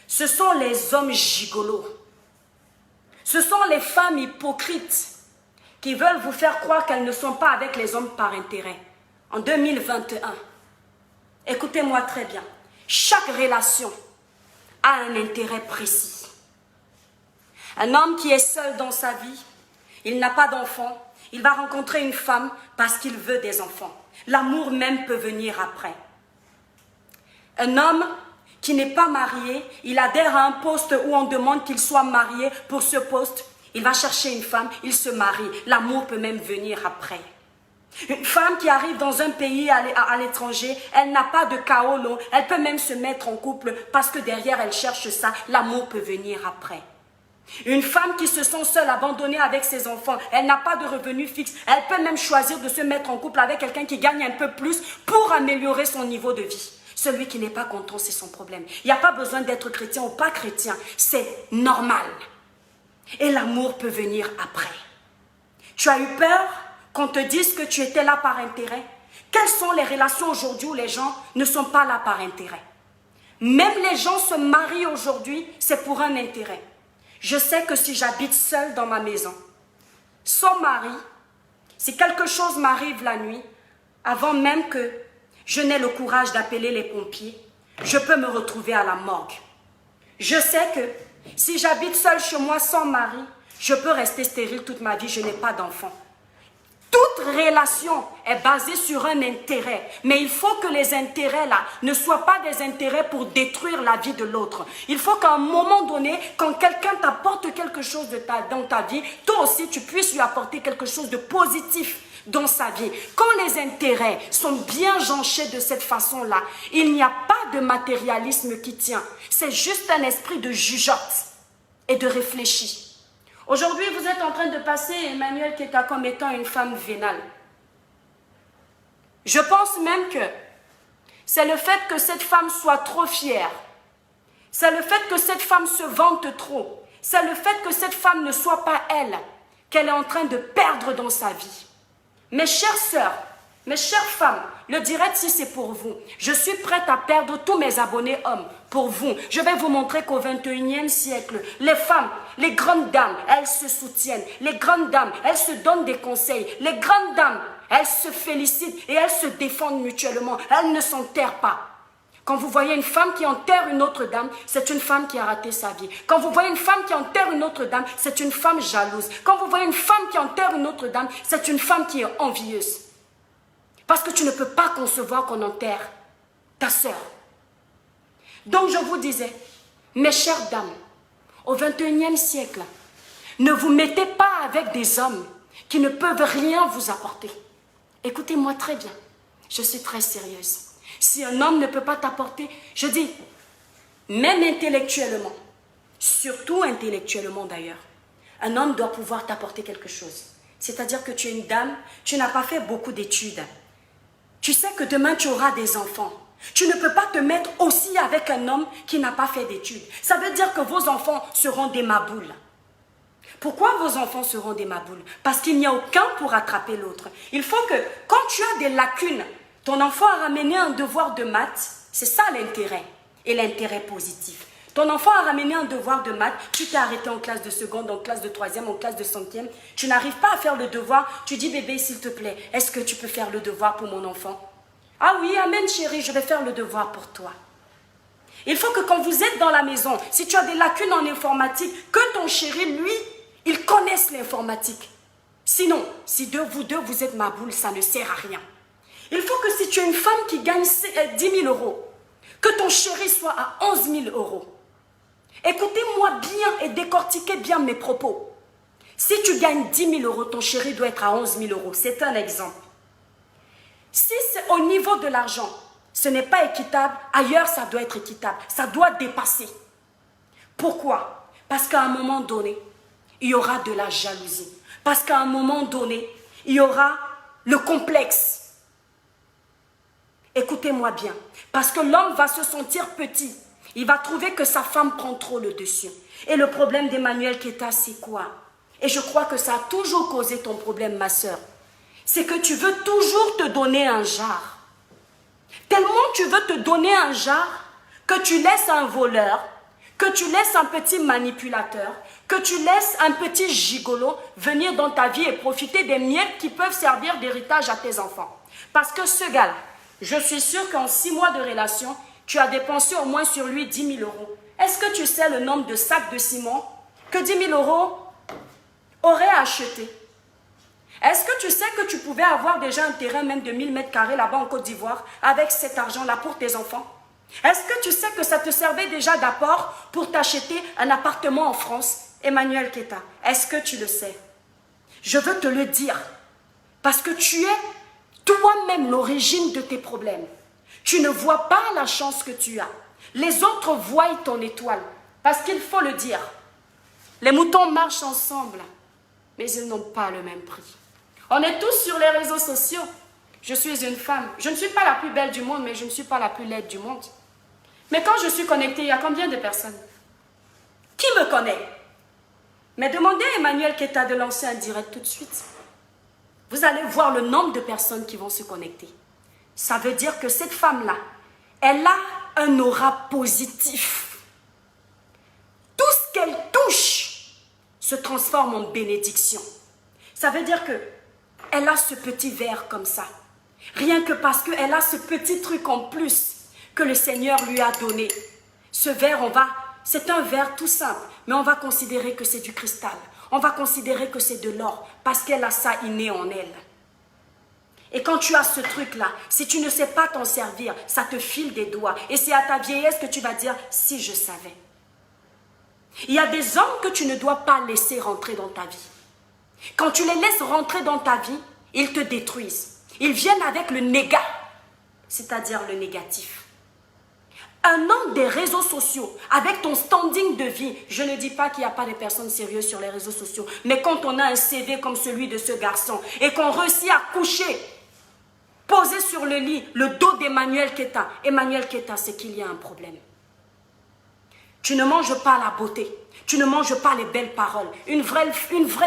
Ce sont les hommes gigolos. Ce sont les femmes hypocrites qui veulent vous faire croire qu'elles ne sont pas avec les hommes par intérêt. En 2021, écoutez-moi très bien, chaque relation a un intérêt précis. Un homme qui est seul dans sa vie, il n'a pas d'enfant, il va rencontrer une femme parce qu'il veut des enfants. L'amour même peut venir après. Un homme qui n'est pas marié, il adhère à un poste où on demande qu'il soit marié. Pour ce poste, il va chercher une femme, il se marie. L'amour peut même venir après. Une femme qui arrive dans un pays à l'étranger, elle n'a pas de chaos long, elle peut même se mettre en couple parce que derrière elle cherche ça, l'amour peut venir après. Une femme qui se sent seule, abandonnée avec ses enfants, elle n'a pas de revenu fixe, elle peut même choisir de se mettre en couple avec quelqu'un qui gagne un peu plus pour améliorer son niveau de vie. Celui qui n'est pas content, c'est son problème. Il n'y a pas besoin d'être chrétien ou pas chrétien, c'est normal. Et l'amour peut venir après. Tu as eu peur qu'on te dise que tu étais là par intérêt? Quelles sont les relations aujourd'hui où les gens ne sont pas là par intérêt? Même les gens se marient aujourd'hui, c'est pour un intérêt. Je sais que si j'habite seule dans ma maison, sans mari, si quelque chose m'arrive la nuit, avant même que je n'ai le courage d'appeler les pompiers, je peux me retrouver à la morgue. Je sais que si j'habite seule chez moi sans mari, je peux rester stérile toute ma vie, je n'ai pas d'enfant. Toute relation est basée sur un intérêt. Mais il faut que les intérêts là ne soient pas des intérêts pour détruire la vie de l'autre. Il faut qu'à un moment donné, quand quelqu'un t'apporte quelque chose dans ta vie, toi aussi tu puisses lui apporter quelque chose de positif dans sa vie. Quand les intérêts sont bien jonchés de cette façon-là, il n'y a pas de matérialisme qui tient. C'est juste un esprit de jugeote et de réfléchi. Aujourd'hui, vous êtes en train de passer Emmanuel Keka comme étant une femme vénale. Je pense même que c'est le fait que cette femme soit trop fière. C'est le fait que cette femme se vante trop. C'est le fait que cette femme ne soit pas elle, qu'elle est en train de perdre dans sa vie. Mes chères sœurs, Mes chères femmes, le direct, si c'est pour vous, je suis prête à perdre tous mes abonnés hommes pour vous. Je vais vous montrer qu'au 21e siècle, les femmes, les grandes dames, elles se soutiennent. Les grandes dames, elles se donnent des conseils. Les grandes dames, elles se félicitent et elles se défendent mutuellement. Elles ne s'enterrent pas. Quand vous voyez une femme qui enterre une autre dame, c'est une femme qui a raté sa vie. Quand vous voyez une femme qui enterre une autre dame, c'est une femme jalouse. Quand vous voyez une femme qui enterre une autre dame, c'est une femme qui est envieuse. Parce que tu ne peux pas concevoir qu'on enterre ta sœur. Donc je vous disais, mes chères dames, au 21e siècle, ne vous mettez pas avec des hommes qui ne peuvent rien vous apporter. Écoutez-moi très bien, je suis très sérieuse. Si un homme ne peut pas t'apporter, je dis, même intellectuellement, surtout intellectuellement d'ailleurs, un homme doit pouvoir t'apporter quelque chose. C'est-à-dire que tu es une dame, tu n'as pas fait beaucoup d'études. Tu sais que demain tu auras des enfants. Tu ne peux pas te mettre aussi avec un homme qui n'a pas fait d'études. Ça veut dire que vos enfants seront des maboules. Pourquoi vos enfants seront des maboules? Parce qu'il n'y a aucun pour rattraper l'autre. Il faut que, quand tu as des lacunes, ton enfant a ramené un devoir de maths, c'est ça l'intérêt, et l'intérêt positif. Ton enfant a ramené un devoir de maths, tu t'es arrêté en classe de seconde, en classe de troisième, en classe de cinquième, tu n'arrives pas à faire le devoir, tu dis bébé s'il te plaît, est-ce que tu peux faire le devoir pour mon enfant? Ah oui, amen chérie, je vais faire le devoir pour toi. Il faut que quand vous êtes dans la maison, si tu as des lacunes en informatique, que ton chéri, lui, il connaisse l'informatique. Sinon, si vous deux, vous êtes ma boule, ça ne sert à rien. Il faut que si tu es une femme qui gagne 10 000 euros, que ton chéri soit à 11 000 euros. Écoutez-moi bien et décortiquez bien mes propos. Si tu gagnes 10 000 euros, ton chéri doit être à 11 000 euros. C'est un exemple. Si c'est au niveau de l'argent, ce n'est pas équitable, ailleurs ça doit être équitable. Ça doit dépasser. Pourquoi? Parce qu'à un moment donné, il y aura de la jalousie. Parce qu'à un moment donné, il y aura le complexe. Écoutez-moi bien, parce que l'homme va se sentir petit. Il va trouver que sa femme prend trop le dessus. Et le problème d'Emmanuel Keta, c'est quoi? Et je crois que ça a toujours causé ton problème, ma soeur. C'est que tu veux toujours te donner un jar. Tellement tu veux te donner un jar que tu laisses un voleur, que tu laisses un petit manipulateur, que tu laisses un petit gigolo venir dans ta vie et profiter des miettes qui peuvent servir d'héritage à tes enfants. Parce que ce gars-là, je suis sûre qu'en 6 mois de relation, tu as dépensé au moins sur lui 10 000 euros. Est-ce que tu sais le nombre de sacs de ciment que 10 000 euros auraient acheté? Est-ce que tu sais que tu pouvais avoir déjà un terrain même de 1000 mètres carrés là-bas en Côte d'Ivoire avec cet argent-là pour tes enfants? Est-ce que tu sais que ça te servait déjà d'apport pour t'acheter un appartement en France? Emmanuel Keta, est-ce que tu le sais? Je veux te le dire parce que tu es toi-même l'origine de tes problèmes. Tu ne vois pas la chance que tu as. Les autres voient ton étoile. Parce qu'il faut le dire, les moutons marchent ensemble, mais ils n'ont pas le même prix. On est tous sur les réseaux sociaux. Je suis une femme. Je ne suis pas la plus belle du monde, mais je ne suis pas la plus laide du monde. Mais quand je suis connectée, il y a combien de personnes? Qui me connaît? Mais demandez à Emmanuel Keta de lancer un direct tout de suite. Vous allez voir le nombre de personnes qui vont se connecter. Ça veut dire que cette femme-là, elle a un aura positif. Tout ce qu'elle touche se transforme en bénédiction. Ça veut dire que elle a ce petit verre comme ça. Rien que parce qu'elle a ce petit truc en plus que le Seigneur lui a donné. Ce verre, c'est un verre tout simple, mais on va considérer que c'est du cristal. On va considérer que c'est de l'or parce qu'elle a ça inné en elle. Et quand tu as ce truc-là, si tu ne sais pas t'en servir, ça te file des doigts. Et c'est à ta vieillesse que tu vas dire, si je savais. Il y a des hommes que tu ne dois pas laisser rentrer dans ta vie. Quand tu les laisses rentrer dans ta vie, ils te détruisent. Ils viennent avec le négat, c'est-à-dire le négatif. Un homme des réseaux sociaux, avec ton standing de vie, je ne dis pas qu'il n'y a pas de personnes sérieuses sur les réseaux sociaux, mais quand on a un CV comme celui de ce garçon et qu'on réussit à coucher, poser sur le lit le dos d'Emmanuel Keta, Emmanuel Keta, c'est qu'il y a un problème. Tu ne manges pas la beauté, tu ne manges pas les belles paroles. Une vraie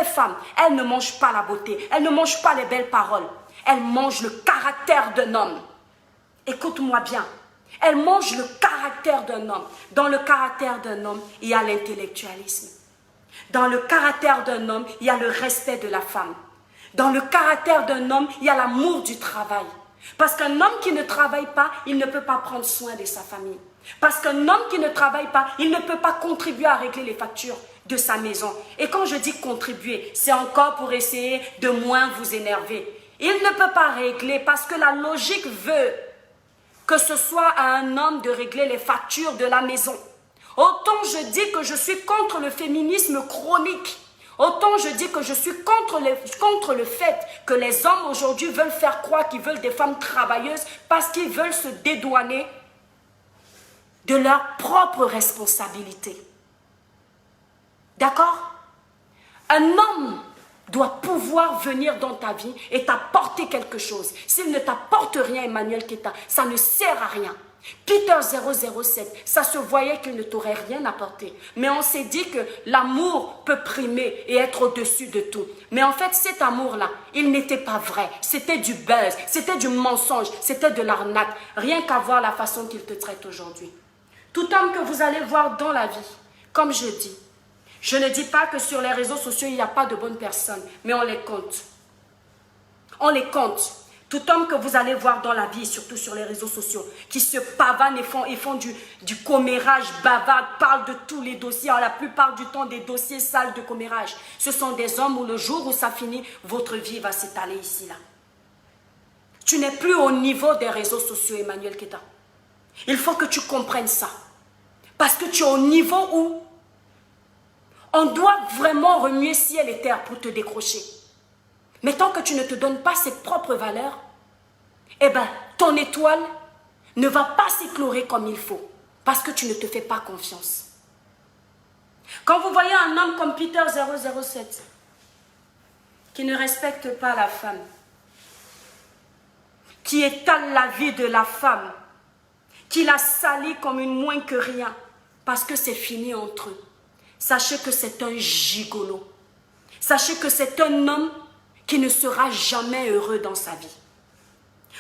femme, elle ne mange pas la beauté, elle ne mange pas les belles paroles. elle mange le caractère d'un homme. Écoute-moi bien. Elle mange le caractère d'un homme. Dans le caractère d'un homme, il y a l'intellectualisme. Dans le caractère d'un homme, il y a le respect de la femme. Dans le caractère d'un homme, il y a l'amour du travail. Parce qu'un homme qui ne travaille pas, il ne peut pas prendre soin de sa famille. Parce qu'un homme qui ne travaille pas, il ne peut pas contribuer à régler les factures de sa maison. Et quand je dis contribuer, c'est encore pour essayer de moins vous énerver. Il ne peut pas régler parce que la logique veut que ce soit à un homme de régler les factures de la maison. Autant je dis que je suis contre le féminisme chronique. Autant je dis que je suis contre le fait que les hommes aujourd'hui veulent faire croire qu'ils veulent des femmes travailleuses parce qu'ils veulent se dédouaner de leurs propres responsabilités. D'accord? Un homme doit pouvoir venir dans ta vie et t'apporter quelque chose. S'il ne t'apporte rien, Emmanuel Keta, ça ne sert à rien. Peter 007, ça se voyait qu'il ne t'aurait rien apporté. Mais on s'est dit que l'amour peut primer et être au-dessus de tout. Mais en fait, cet amour-là, il n'était pas vrai. C'était du buzz, c'était du mensonge, c'était de l'arnaque. Rien qu'à voir la façon qu'il te traite aujourd'hui. Tout homme que vous allez voir dans la vie, comme je dis, je ne dis pas que sur les réseaux sociaux, il n'y a pas de bonnes personnes, mais on les compte. On les compte. Tout homme que vous allez voir dans la vie, surtout sur les réseaux sociaux, qui se pavanent et font du commérage bavard, parlent de tous les dossiers, la plupart du temps des dossiers sales de commérage. Ce sont des hommes où le jour où ça finit, votre vie va s'étaler ici, là. Tu n'es plus au niveau des réseaux sociaux, Emmanuel Keta. Il faut que tu comprennes ça. Parce que tu es au niveau où on doit vraiment remuer ciel et terre pour te décrocher. Mais tant que tu ne te donnes pas ses propres valeurs, eh ben, ton étoile ne va pas s'éclairer comme il faut. Parce que tu ne te fais pas confiance. Quand vous voyez un homme comme Peter 007, qui ne respecte pas la femme, qui étale la vie de la femme, qui la salit comme une moins que rien, parce que c'est fini entre eux. Sachez que c'est un gigolo. Sachez que c'est un homme qui ne sera jamais heureux dans sa vie.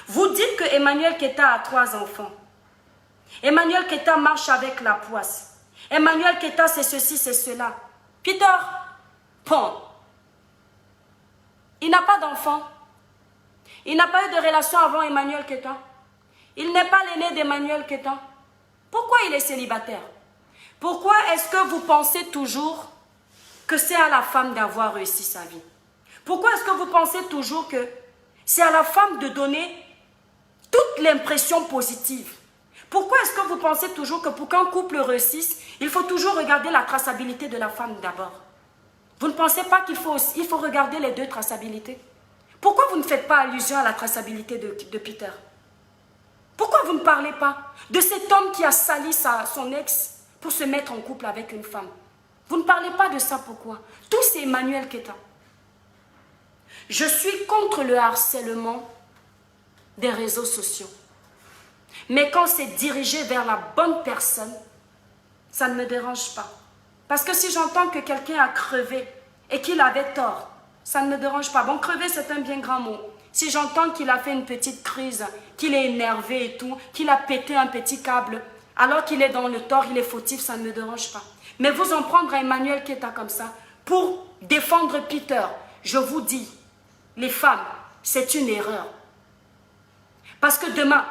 Vous dites que Emmanuel Keta a 3 enfants. Emmanuel Keta marche avec la poisse. Emmanuel Keta c'est ceci, c'est cela. Peter, bon, il n'a pas d'enfant. Il n'a pas eu de relation avant Emmanuel Keta. Il n'est pas l'aîné d'Emmanuel Keta. Pourquoi il est célibataire? Pourquoi est-ce que vous pensez toujours que c'est à la femme d'avoir réussi sa vie? Pourquoi est-ce que vous pensez toujours que c'est à la femme de donner toute l'impression positive? Pourquoi est-ce que vous pensez toujours que pour qu'un couple réussisse, il faut toujours regarder la traçabilité de la femme d'abord? Vous ne pensez pas qu'il faut regarder les deux traçabilités? Pourquoi vous ne faites pas allusion à la traçabilité de Peter? Pourquoi vous ne parlez pas de cet homme qui a sali son ex pour se mettre en couple avec une femme? Vous ne parlez pas de ça, pourquoi? Tout c'est Emmanuel Keta. Je suis contre le harcèlement des réseaux sociaux. Mais quand c'est dirigé vers la bonne personne, ça ne me dérange pas. Parce que si j'entends que quelqu'un a crevé et qu'il avait tort, ça ne me dérange pas. Bon, crever, c'est un bien grand mot. Si j'entends qu'il a fait une petite crise, qu'il est énervé et tout, qu'il a pété un petit câble, alors qu'il est dans le tort, il est fautif, ça ne me dérange pas. Mais vous en prendre à Emmanuel Keta comme ça, pour défendre Peter, je vous dis, les femmes, c'est une erreur. Parce que demain,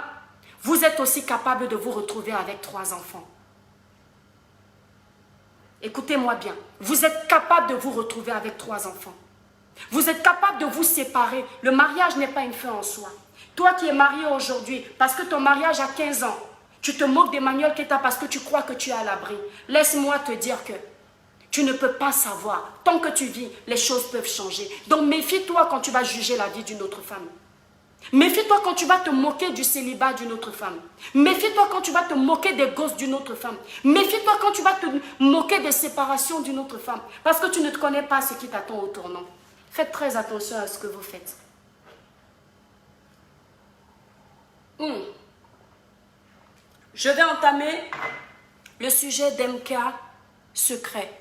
vous êtes aussi capable de vous retrouver avec 3 enfants. Écoutez-moi bien, vous êtes capable de vous retrouver avec 3 enfants. Vous êtes capable de vous séparer. Le mariage n'est pas une fin en soi. Toi qui es marié aujourd'hui, parce que ton mariage a 15 ans, tu te moques d'Emmanuel Keta parce que tu crois que tu es à l'abri. Laisse-moi te dire que tu ne peux pas savoir. Tant que tu vis, les choses peuvent changer. Donc méfie-toi quand tu vas juger la vie d'une autre femme. Méfie-toi quand tu vas te moquer du célibat d'une autre femme. Méfie-toi quand tu vas te moquer des gosses d'une autre femme. Méfie-toi quand tu vas te moquer des séparations d'une autre femme. Parce que tu ne te connais pas ce qui t'attend au tournant. Faites très attention à ce que vous faites. Je vais entamer le sujet d'MK secret.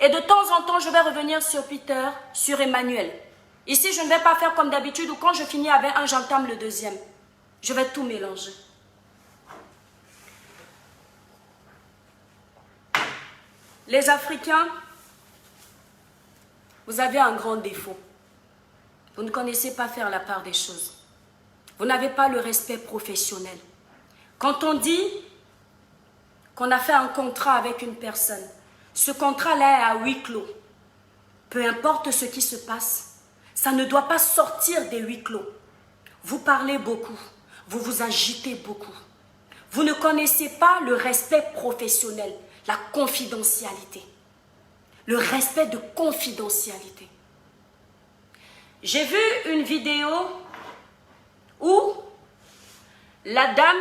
Et de temps en temps, je vais revenir sur Peter, sur Emmanuel. Ici, je ne vais pas faire comme d'habitude où quand je finis avec un, j'entame le deuxième. Je vais tout mélanger. Les Africains, vous avez un grand défaut. Vous ne connaissez pas faire la part des choses. Vous n'avez pas le respect professionnel. Quand on dit qu'on a fait un contrat avec une personne, ce contrat-là est à huis clos. Peu importe ce qui se passe, ça ne doit pas sortir des huis clos. Vous parlez beaucoup, vous vous agitez beaucoup. Vous ne connaissez pas le respect professionnel, la confidentialité. Le respect de confidentialité. J'ai vu une vidéo où la dame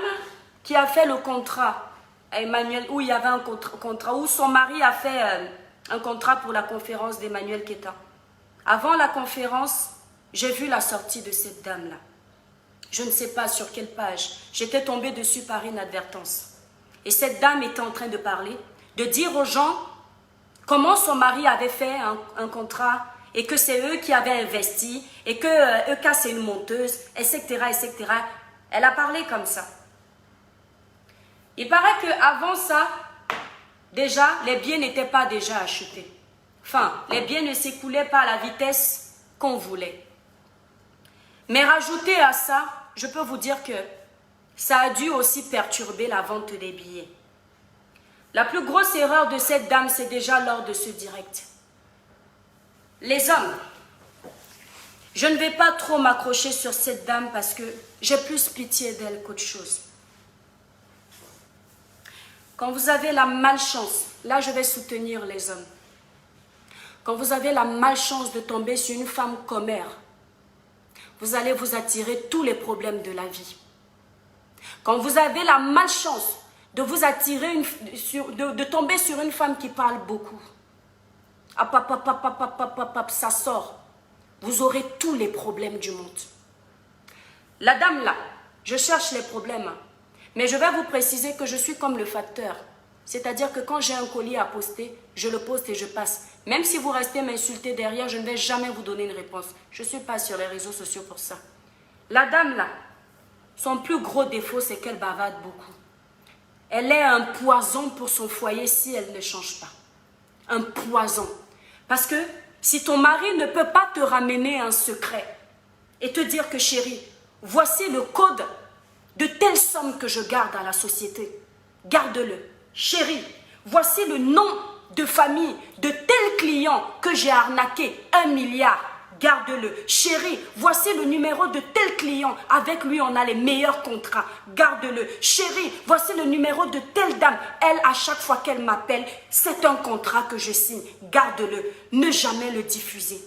qui a fait le contrat à Emmanuel, où il y avait un contrat, où son mari a fait un contrat pour la conférence d'Emmanuel Keita. Avant la conférence, j'ai vu la sortie de cette dame-là. Je ne sais pas sur quelle page. J'étais tombée dessus par inadvertance. Et cette dame était en train de parler, de dire aux gens comment son mari avait fait un contrat et que c'est eux qui avaient investi et que Eka c'est une monteuse, etc., etc. Elle a parlé comme ça. Il paraît qu'avant ça, déjà, les biens n'étaient pas déjà achetés. Enfin, les biens ne s'écoulaient pas à la vitesse qu'on voulait. Mais rajouter à ça, je peux vous dire que ça a dû aussi perturber la vente des billets. La plus grosse erreur de cette dame, c'est déjà lors de ce direct. Les hommes, je ne vais pas trop m'accrocher sur cette dame parce que j'ai plus pitié d'elle qu'autre chose. Quand vous avez la malchance, là je vais soutenir les hommes. Quand vous avez la malchance de tomber sur une femme commère, vous allez vous attirer tous les problèmes de la vie. Quand vous avez la malchance de vous attirer, de tomber sur une femme qui parle beaucoup, ça sort. Vous aurez tous les problèmes du monde. La dame là, je cherche les problèmes. Mais je vais vous préciser que je suis comme le facteur. C'est-à-dire que quand j'ai un colis à poster, je le poste et je passe. Même si vous restez m'insulter derrière, je ne vais jamais vous donner une réponse. Je ne suis pas sur les réseaux sociaux pour ça. La dame là, son plus gros défaut, c'est qu'elle bavarde beaucoup. Elle est un poison pour son foyer si elle ne change pas. Un poison. Parce que si ton mari ne peut pas te ramener un secret et te dire que chérie, voici le code de telle somme que je garde à la société, garde-le. Chérie, voici le nom de famille de tel client que j'ai arnaqué 1 milliard, garde-le. Chérie, voici le numéro de tel client, avec lui on a les meilleurs contrats, garde-le. Chérie, voici le numéro de telle dame, elle à chaque fois qu'elle m'appelle, c'est un contrat que je signe, garde-le. Ne jamais le diffuser.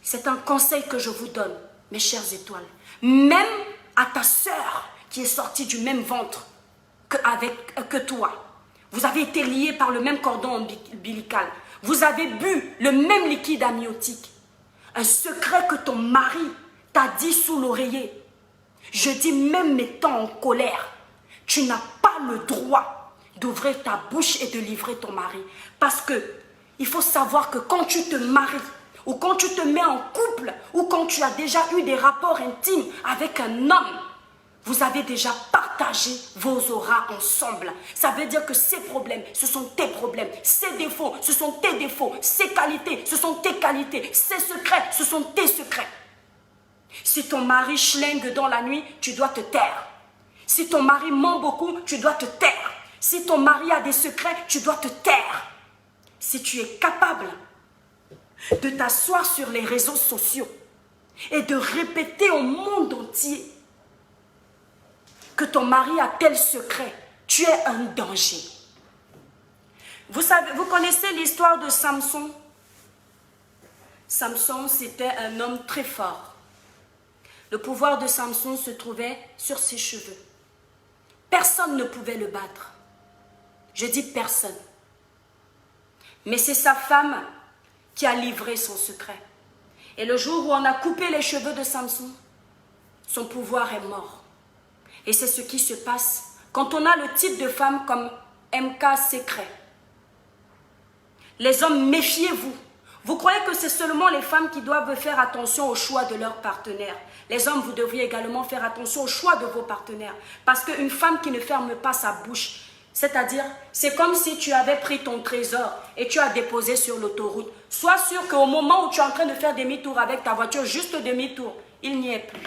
C'est un conseil que je vous donne, mes chères étoiles. Même à ta sœur qui est sortie du même ventre que toi. Vous avez été liés par le même cordon ombilical. Vous avez bu le même liquide amniotique. Un secret que ton mari t'a dit sous l'oreiller. Je dis même étant en colère, tu n'as pas le droit d'ouvrir ta bouche et de livrer ton mari. Parce que il faut savoir que quand tu te maries, ou quand tu te mets en couple, ou quand tu as déjà eu des rapports intimes avec un homme, vous avez déjà partagé vos auras ensemble. Ça veut dire que ces problèmes, ce sont tes problèmes. Ces défauts, ce sont tes défauts. Ces qualités, ce sont tes qualités. Ces secrets, ce sont tes secrets. Si ton mari schlingue dans la nuit, tu dois te taire. Si ton mari ment beaucoup, tu dois te taire. Si ton mari a des secrets, tu dois te taire. Si tu es capable de t'asseoir sur les réseaux sociaux et de répéter au monde entier que ton mari a tel secret, tu es un danger. Vous connaissez l'histoire de Samson? Samson, c'était un homme très fort. Le pouvoir de Samson se trouvait sur ses cheveux. Personne ne pouvait le battre. Je dis personne. Mais c'est sa femme qui a livré son secret. Et le jour où on a coupé les cheveux de Samson, son pouvoir est mort. Et c'est ce qui se passe quand on a le type de femme comme MK Secret. Les hommes, méfiez-vous. Vous croyez que c'est seulement les femmes qui doivent faire attention au choix de leur partenaire. Les hommes, vous devriez également faire attention au choix de vos partenaires. Parce qu'une femme qui ne ferme pas sa bouche, c'est-à-dire, c'est comme si tu avais pris ton trésor et tu as déposé sur l'autoroute. Sois sûr qu'au moment où tu es en train de faire demi-tour avec ta voiture, juste demi-tour, il n'y est plus.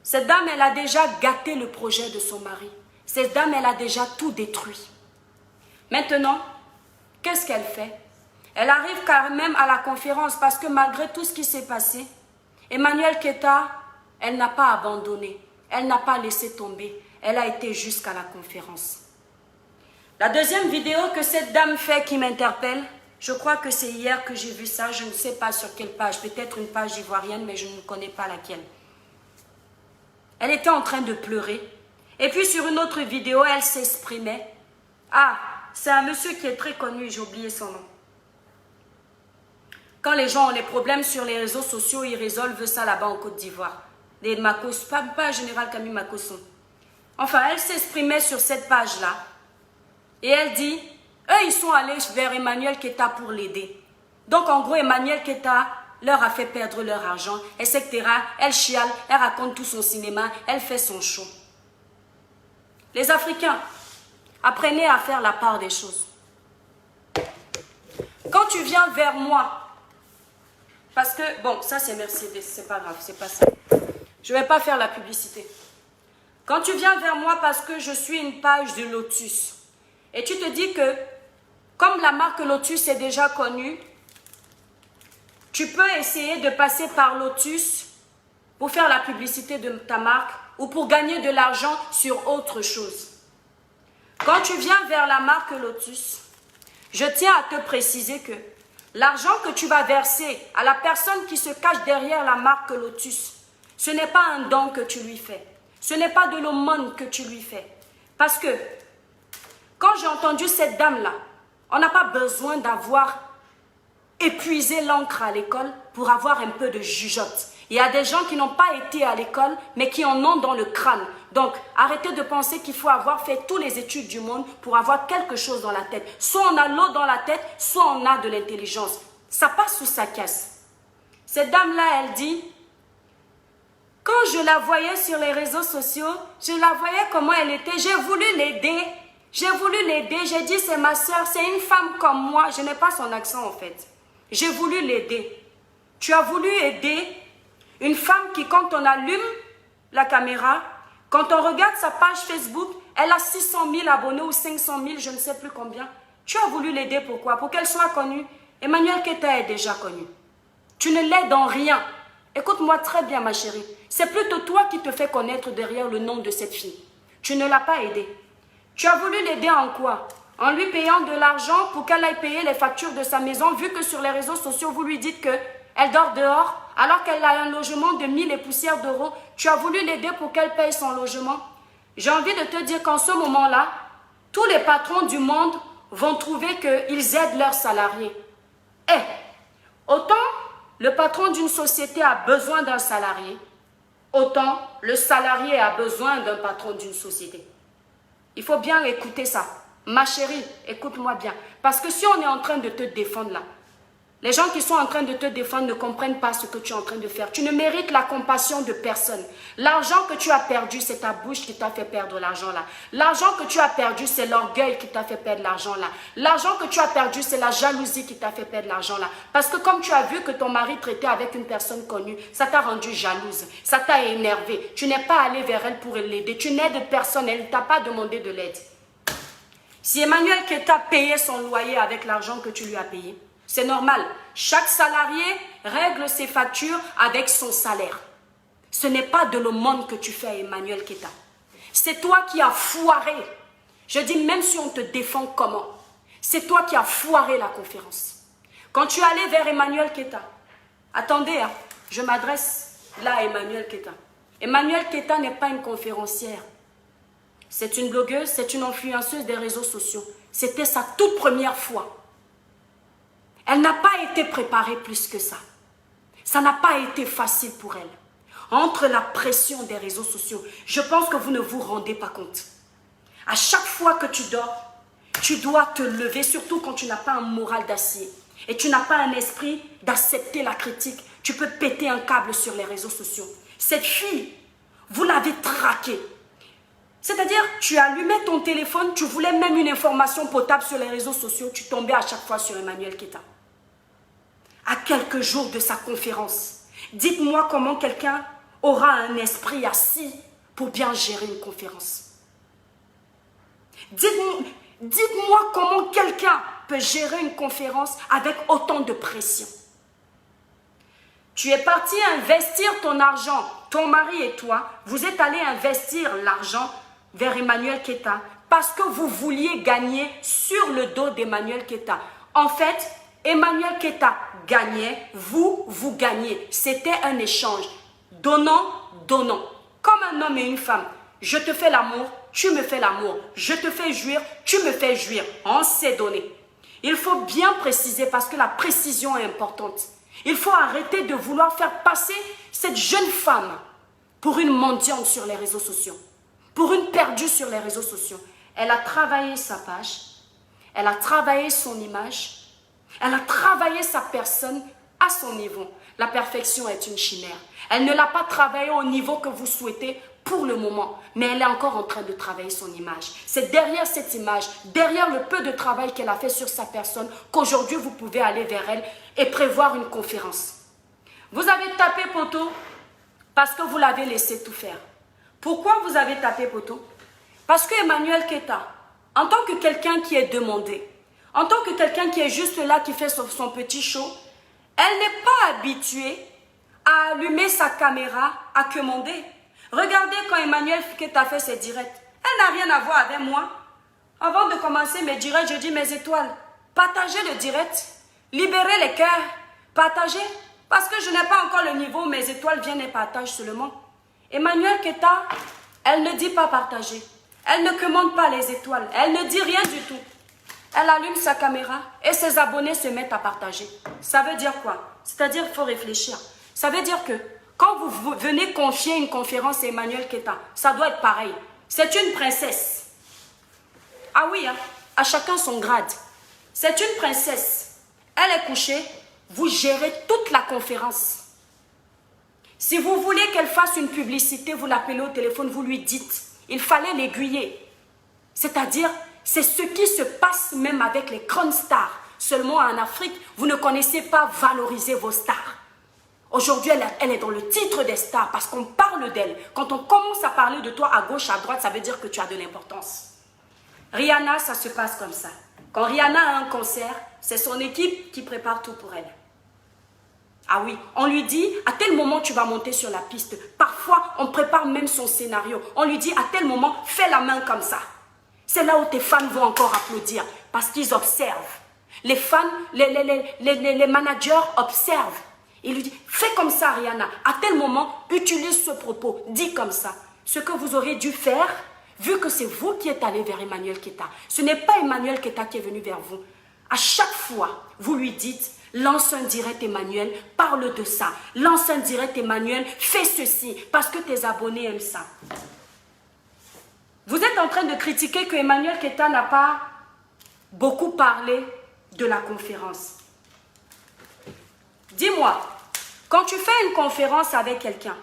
Cette dame, elle a déjà gâté le projet de son mari. Cette dame, elle a déjà tout détruit. Maintenant, qu'est-ce qu'elle fait? Elle arrive quand même à la conférence parce que malgré tout ce qui s'est passé, Emmanuelle Keita, elle n'a pas abandonné. Elle n'a pas laissé tomber. Elle a été jusqu'à la conférence. La deuxième vidéo que cette dame fait qui m'interpelle, je crois que c'est hier que j'ai vu ça. Je ne sais pas sur quelle page. Peut-être une page ivoirienne, mais je ne connais pas laquelle. Elle était en train de pleurer. Et puis sur une autre vidéo, elle s'exprimait. Ah, c'est un monsieur qui est très connu, j'ai oublié son nom. Quand les gens ont des problèmes sur les réseaux sociaux, ils résolvent ça là-bas en Côte d'Ivoire. Les Makos, pas Général Camille Makosson. Enfin, elle s'exprimait sur cette page-là. Et elle dit, eux, ils sont allés vers Emmanuelle Keita pour l'aider. Donc, en gros, Emmanuelle Keita leur a fait perdre leur argent, etc. Elle chiale, elle raconte tout son cinéma, elle fait son show. Les Africains, apprenez à faire la part des choses. Quand tu viens vers moi, parce que, bon, ça c'est Mercedes, c'est pas grave, c'est pas ça. Je ne vais pas faire la publicité. Quand tu viens vers moi parce que je suis une page de Lotus, et tu te dis que, comme la marque Lotus est déjà connue, tu peux essayer de passer par Lotus pour faire la publicité de ta marque ou pour gagner de l'argent sur autre chose. Quand tu viens vers la marque Lotus, je tiens à te préciser que l'argent que tu vas verser à la personne qui se cache derrière la marque Lotus, ce n'est pas un don que tu lui fais. Ce n'est pas de l'aumône que tu lui fais. Parce que, quand j'ai entendu cette dame-là, on n'a pas besoin d'avoir épuisé l'encre à l'école pour avoir un peu de jugeote. Il y a des gens qui n'ont pas été à l'école, mais qui en ont dans le crâne. Donc, arrêtez de penser qu'il faut avoir fait toutes les études du monde pour avoir quelque chose dans la tête. Soit on a l'eau dans la tête, soit on a de l'intelligence. Ça passe ou ça casse. Cette dame-là, elle dit, quand je la voyais sur les réseaux sociaux, je la voyais comment elle était. J'ai voulu l'aider. J'ai voulu l'aider. J'ai dit, c'est ma soeur, c'est une femme comme moi. Je n'ai pas son accent en fait. J'ai voulu l'aider. Tu as voulu aider une femme qui, quand on allume la caméra, quand on regarde sa page Facebook, elle a 600 000 abonnés ou 500 000, je ne sais plus combien. Tu as voulu l'aider, pourquoi? Pour qu'elle soit connue. Emmanuelle Keita est déjà connue. Tu ne l'aides en rien. Écoute-moi très bien, ma chérie. C'est plutôt toi qui te fais connaître derrière le nom de cette fille. Tu ne l'as pas aidée. Tu as voulu l'aider en quoi? En lui payant de l'argent pour qu'elle aille payer les factures de sa maison, vu que sur les réseaux sociaux, vous lui dites qu'elle dort dehors, alors qu'elle a un logement de 1000 et poussières d'euros. Tu as voulu l'aider pour qu'elle paye son logement. J'ai envie de te dire qu'en ce moment-là, tous les patrons du monde vont trouver qu'ils aident leurs salariés. Et autant le patron d'une société a besoin d'un salarié, autant le salarié a besoin d'un patron d'une société. Il faut bien écouter ça. Ma chérie, écoute-moi bien. Parce que si on est en train de te défendre là, les gens qui sont en train de te défendre ne comprennent pas ce que tu es en train de faire. Tu ne mérites la compassion de personne. L'argent que tu as perdu, c'est ta bouche qui t'a fait perdre l'argent là. L'argent que tu as perdu, c'est l'orgueil qui t'a fait perdre l'argent là. L'argent que tu as perdu, c'est la jalousie qui t'a fait perdre l'argent là. Parce que comme tu as vu que ton mari traitait avec une personne connue, ça t'a rendu jalouse, ça t'a énervé. Tu n'es pas allé vers elle pour l'aider. Tu n'aides personne, elle ne t'a pas demandé de l'aide. Si Emmanuelle Keita payait son loyer avec l'argent que tu lui as payé, c'est normal. Chaque salarié règle ses factures avec son salaire. Ce n'est pas de l'aumône que tu fais à Emmanuelle Keita. C'est toi qui as foiré. Je dis même si on te défend comment. C'est toi qui as foiré la conférence. Quand tu es allé vers Emmanuelle Keita, attendez, hein, je m'adresse là à Emmanuelle Keita. Emmanuelle Keita n'est pas une conférencière. C'est une blogueuse, c'est une influenceuse des réseaux sociaux. C'était sa toute première fois. Elle n'a pas été préparée plus que ça. Ça n'a pas été facile pour elle. Entre la pression des réseaux sociaux, je pense que vous ne vous rendez pas compte. À chaque fois que tu dors, tu dois te lever, surtout quand tu n'as pas un moral d'acier. et tu n'as pas un esprit d'accepter la critique, tu peux péter un câble sur les réseaux sociaux. Cette fille, vous l'avez traquée. C'est-à-dire, tu allumais ton téléphone, tu voulais même une information potable sur les réseaux sociaux, tu tombais à chaque fois sur Emmanuel Keita. À quelques jours de sa conférence, dites-moi comment quelqu'un aura un esprit assis pour bien gérer une conférence. Dites-moi comment quelqu'un peut gérer une conférence avec autant de pression. Tu es parti investir ton argent, ton mari et toi, vous êtes allés investir l'argent vers Emmanuel Keita parce que vous vouliez gagner sur le dos d'Emmanuel Keita. En fait, Emmanuel Keita gagnait, vous gagnez. C'était un échange. Donnant, donnant. Comme un homme et une femme. Je te fais l'amour, tu me fais l'amour. Je te fais jouir, tu me fais jouir. On s'est donné. Il faut bien préciser parce que la précision est importante. Il faut arrêter de vouloir faire passer cette jeune femme pour une mendiante sur les réseaux sociaux. Pour une perdue sur les réseaux sociaux. Elle a travaillé sa page. Elle a travaillé son image. Elle a travaillé sa personne à son niveau. La perfection est une chimère. Elle ne l'a pas travaillé au niveau que vous souhaitez pour le moment, mais elle est encore en train de travailler son image. C'est derrière cette image, derrière le peu de travail qu'elle a fait sur sa personne, qu'aujourd'hui vous pouvez aller vers elle et prévoir une conférence. Vous avez tapé poteau parce que vous l'avez laissé tout faire. Pourquoi vous avez tapé poteau? Parce que Emmanuel Keita, en tant que quelqu'un qui est demandé, en tant que quelqu'un qui est juste là, qui fait son petit show, elle n'est pas habituée à allumer sa caméra, à commander. Regardez quand Emmanuel Keita fait ses directs. Elle n'a rien à voir avec moi. Avant de commencer mes directs, je dis mes étoiles, partagez le direct, libérez les cœurs, partagez. Parce que je n'ai pas encore le niveau, mes étoiles viennent et partagent seulement. Emmanuel Keita, elle ne dit pas partager. Elle ne commande pas les étoiles. Elle ne dit rien du tout. Elle allume sa caméra et ses abonnés se mettent à partager. Ça veut dire quoi? C'est-à-dire qu'il faut réfléchir. Ça veut dire que quand vous venez confier une conférence à Emmanuel Keita, ça doit être pareil. C'est une princesse. Ah oui, hein, à chacun son grade. C'est une princesse. Elle est couchée, vous gérez toute la conférence. Si vous voulez qu'elle fasse une publicité, vous l'appelez au téléphone, vous lui dites. Il fallait l'aiguiller. C'est-à-dire, c'est ce qui se passe même avec les grandes stars. Seulement en Afrique, vous ne connaissez pas valoriser vos stars. Aujourd'hui, elle est dans le titre des stars parce qu'on parle d'elle. Quand on commence à parler de toi à gauche, à droite, ça veut dire que tu as de l'importance. Rihanna, ça se passe comme ça. Quand Rihanna a un concert, c'est son équipe qui prépare tout pour elle. Ah oui, on lui dit, à tel moment tu vas monter sur la piste. Parfois, on prépare même son scénario. On lui dit, à tel moment, fais la main comme ça. C'est là où tes fans vont encore applaudir parce qu'ils observent. Les fans, les managers observent. Il lui dit, fais comme ça Rihanna. À tel moment, utilise ce propos. Dis comme ça. Ce que vous aurez dû faire, vu que c'est vous qui êtes allé vers Emmanuel Keita. Ce n'est pas Emmanuel Keita qui est venu vers vous. À chaque fois, vous lui dites, lance un direct Emmanuel, parle de ça. Lance un direct Emmanuel, fais ceci, parce que tes abonnés aiment ça. Vous êtes en train de critiquer que Emmanuel Keita n'a pas beaucoup parlé de la conférence. Dis-moi, quand tu fais une conférence avec quelqu'un,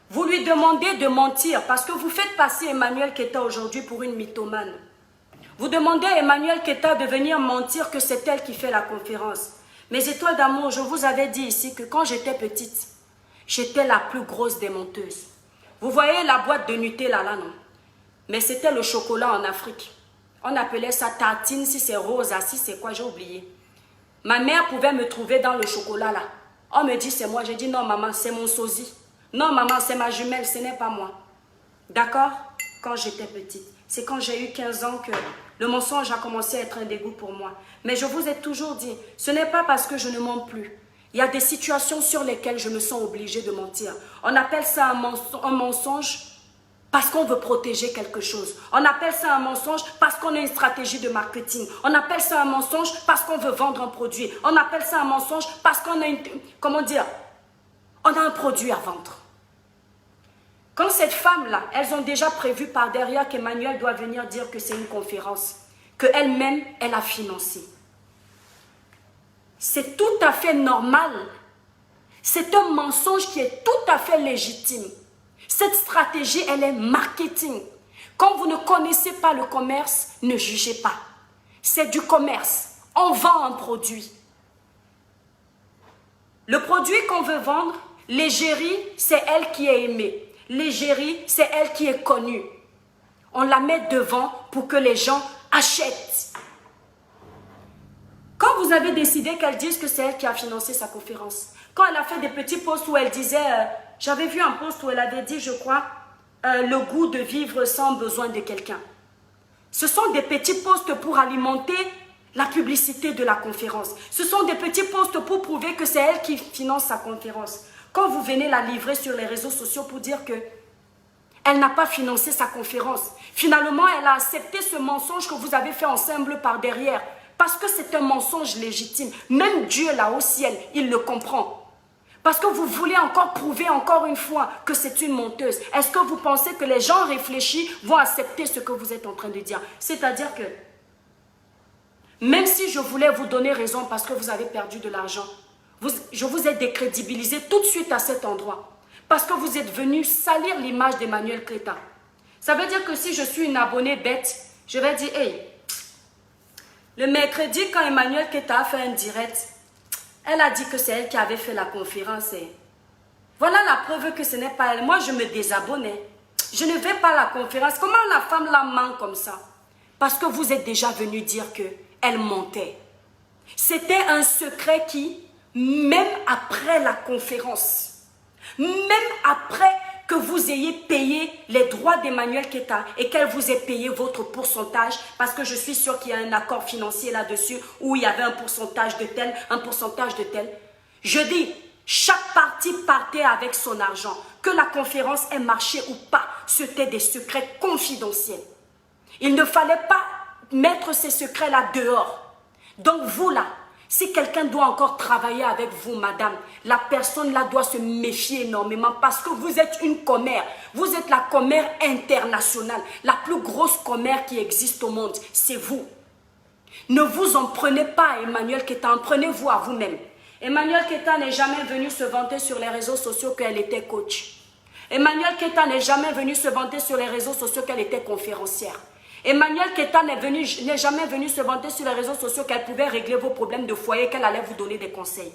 vous lui demandez de mentir parce que vous faites passer Emmanuel Keita aujourd'hui pour une mythomane. Vous demandez à Emmanuel Keita de venir mentir que c'est elle qui fait la conférence. Mes étoiles d'amour, je vous avais dit ici que quand j'étais petite, j'étais la plus grosse des menteuses. Vous voyez la boîte de Nutella là, non? Mais c'était le chocolat en Afrique. On appelait ça tartine, si c'est rosa, si c'est quoi, j'ai oublié. Ma mère pouvait me trouver dans le chocolat là. On me dit c'est moi, j'ai dit non maman, c'est mon sosie. Non maman, c'est ma jumelle, ce n'est pas moi. D'accord? Quand j'étais petite. C'est quand j'ai eu 15 ans que le mensonge a commencé à être un dégoût pour moi. Mais je vous ai toujours dit, ce n'est pas parce que je ne mens plus. Il y a des situations sur lesquelles je me sens obligée de mentir. On appelle ça un mensonge parce qu'on veut protéger quelque chose. On appelle ça un mensonge parce qu'on a une stratégie de marketing. On appelle ça un mensonge parce qu'on veut vendre un produit. On appelle ça un mensonge parce qu'on a une... Comment dire? On a un produit à vendre. Quand cette femme-là, elles ont déjà prévu par derrière qu'Emmanuel doit venir dire que c'est une conférence, qu'elle-même, elle a financé. C'est tout à fait normal. C'est un mensonge qui est tout à fait légitime. Cette stratégie, elle est marketing. Quand vous ne connaissez pas le commerce, ne jugez pas. C'est du commerce. On vend un produit. Le produit qu'on veut vendre, l'égérie, c'est elle qui est aimée. L'égérie, c'est elle qui est connue. On la met devant pour que les gens achètent. Quand vous avez décidé qu'elle dise que c'est elle qui a financé sa conférence, quand elle a fait des petits posts où elle disait, j'avais vu un post où elle avait dit, je crois, le goût de vivre sans besoin de quelqu'un. Ce sont des petits posts pour alimenter la publicité de la conférence. Ce sont des petits posts pour prouver que c'est elle qui finance sa conférence. Quand vous venez la livrer sur les réseaux sociaux pour dire que elle n'a pas financé sa conférence, finalement elle a accepté ce mensonge que vous avez fait ensemble par derrière. Parce que c'est un mensonge légitime. Même Dieu là au ciel, il le comprend. Parce que vous voulez encore prouver encore une fois que c'est une menteuse. Est-ce que vous pensez que les gens réfléchis vont accepter ce que vous êtes en train de dire? C'est-à-dire que, même si je voulais vous donner raison parce que vous avez perdu de l'argent, je vous ai décrédibilisé tout de suite à cet endroit. Parce que vous êtes venu salir l'image d'Emmanuel Creta. Ça veut dire que si je suis une abonnée bête, je vais dire, hey, le mercredi, quand Emmanuel Creta a fait un direct, elle a dit que c'est elle qui avait fait la conférence. Et voilà la preuve que ce n'est pas elle. Moi, je me désabonnais. Je ne vais pas à la conférence. Comment la femme la ment comme ça? Parce que vous êtes déjà venu dire qu'elle mentait. C'était un secret qui, même après la conférence, même après que vous ayez payé les droits d'Emmanuel Creta et qu'elle vous ait payé votre pourcentage, parce que je suis sûre qu'il y a un accord financier là-dessus où il y avait un pourcentage de tel, un pourcentage de tel. Je dis, chaque partie partait avec son argent. Que la conférence ait marché ou pas, c'était des secrets confidentiels. Il ne fallait pas mettre ces secrets-là dehors. Donc vous là, si quelqu'un doit encore travailler avec vous, madame, la personne là doit se méfier énormément parce que vous êtes une commère. Vous êtes la commère internationale, la plus grosse commère qui existe au monde. C'est vous. Ne vous en prenez pas à Emmanuel Creta, en prenez-vous à vous-même. Emmanuel Creta n'est jamais venu se vanter sur les réseaux sociaux qu'elle était coach. Emmanuel Creta n'est jamais venu se vanter sur les réseaux sociaux qu'elle était conférencière. Emmanuel Creta n'est jamais venu se vanter sur les réseaux sociaux qu'elle pouvait régler vos problèmes de foyer, qu'elle allait vous donner des conseils.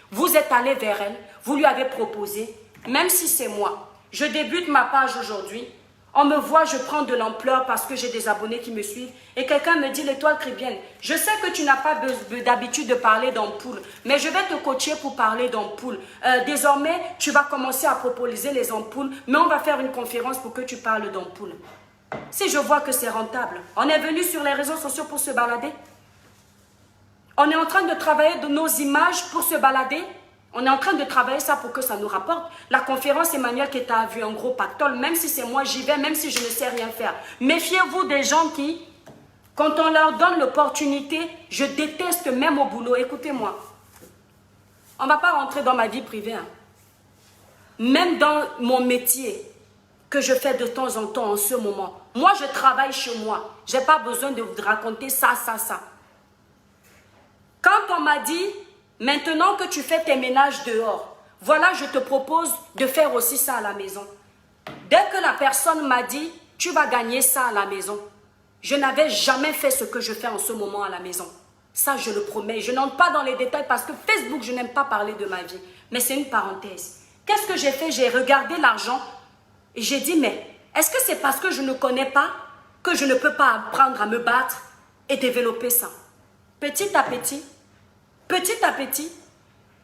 Vous êtes allé vers elle, vous lui avez proposé, même si c'est moi, je débute ma page aujourd'hui, on me voit, je prends de l'ampleur parce que j'ai des abonnés qui me suivent et quelqu'un me dit l'étoile chrétienne, je sais que tu n'as pas d'habitude de parler d'ampoule, mais je vais te coacher pour parler d'ampoule. Désormais, tu vas commencer à proposer les ampoules, mais on va faire une conférence pour que tu parles d'ampoule. Si je vois que c'est rentable, on est venu sur les réseaux sociaux pour se balader. On est en train de travailler de nos images pour se balader. On est en train de travailler ça pour que ça nous rapporte. La conférence Emmanuel Creta a vu un gros pactole, même si c'est moi, j'y vais, même si je ne sais rien faire. Méfiez-vous des gens qui, quand on leur donne l'opportunité, je déteste même au boulot. Écoutez-moi, on ne va pas rentrer dans ma vie privée. Hein. Même dans mon métier, que je fais de temps en temps en ce moment. Moi, je travaille chez moi. Je n'ai pas besoin de vous raconter ça. Quand on m'a dit, maintenant que tu fais tes ménages dehors, voilà, je te propose de faire aussi ça à la maison. Dès que la personne m'a dit, tu vas gagner ça à la maison, je n'avais jamais fait ce que je fais en ce moment à la maison. Ça, je le promets. Je n'entre pas dans les détails parce que Facebook, je n'aime pas parler de ma vie. Mais c'est une parenthèse. Qu'est-ce que j'ai fait? J'ai regardé l'argent. Et j'ai dit, mais est-ce que c'est parce que je ne connais pas que je ne peux pas apprendre à me battre et développer ça? Petit à petit,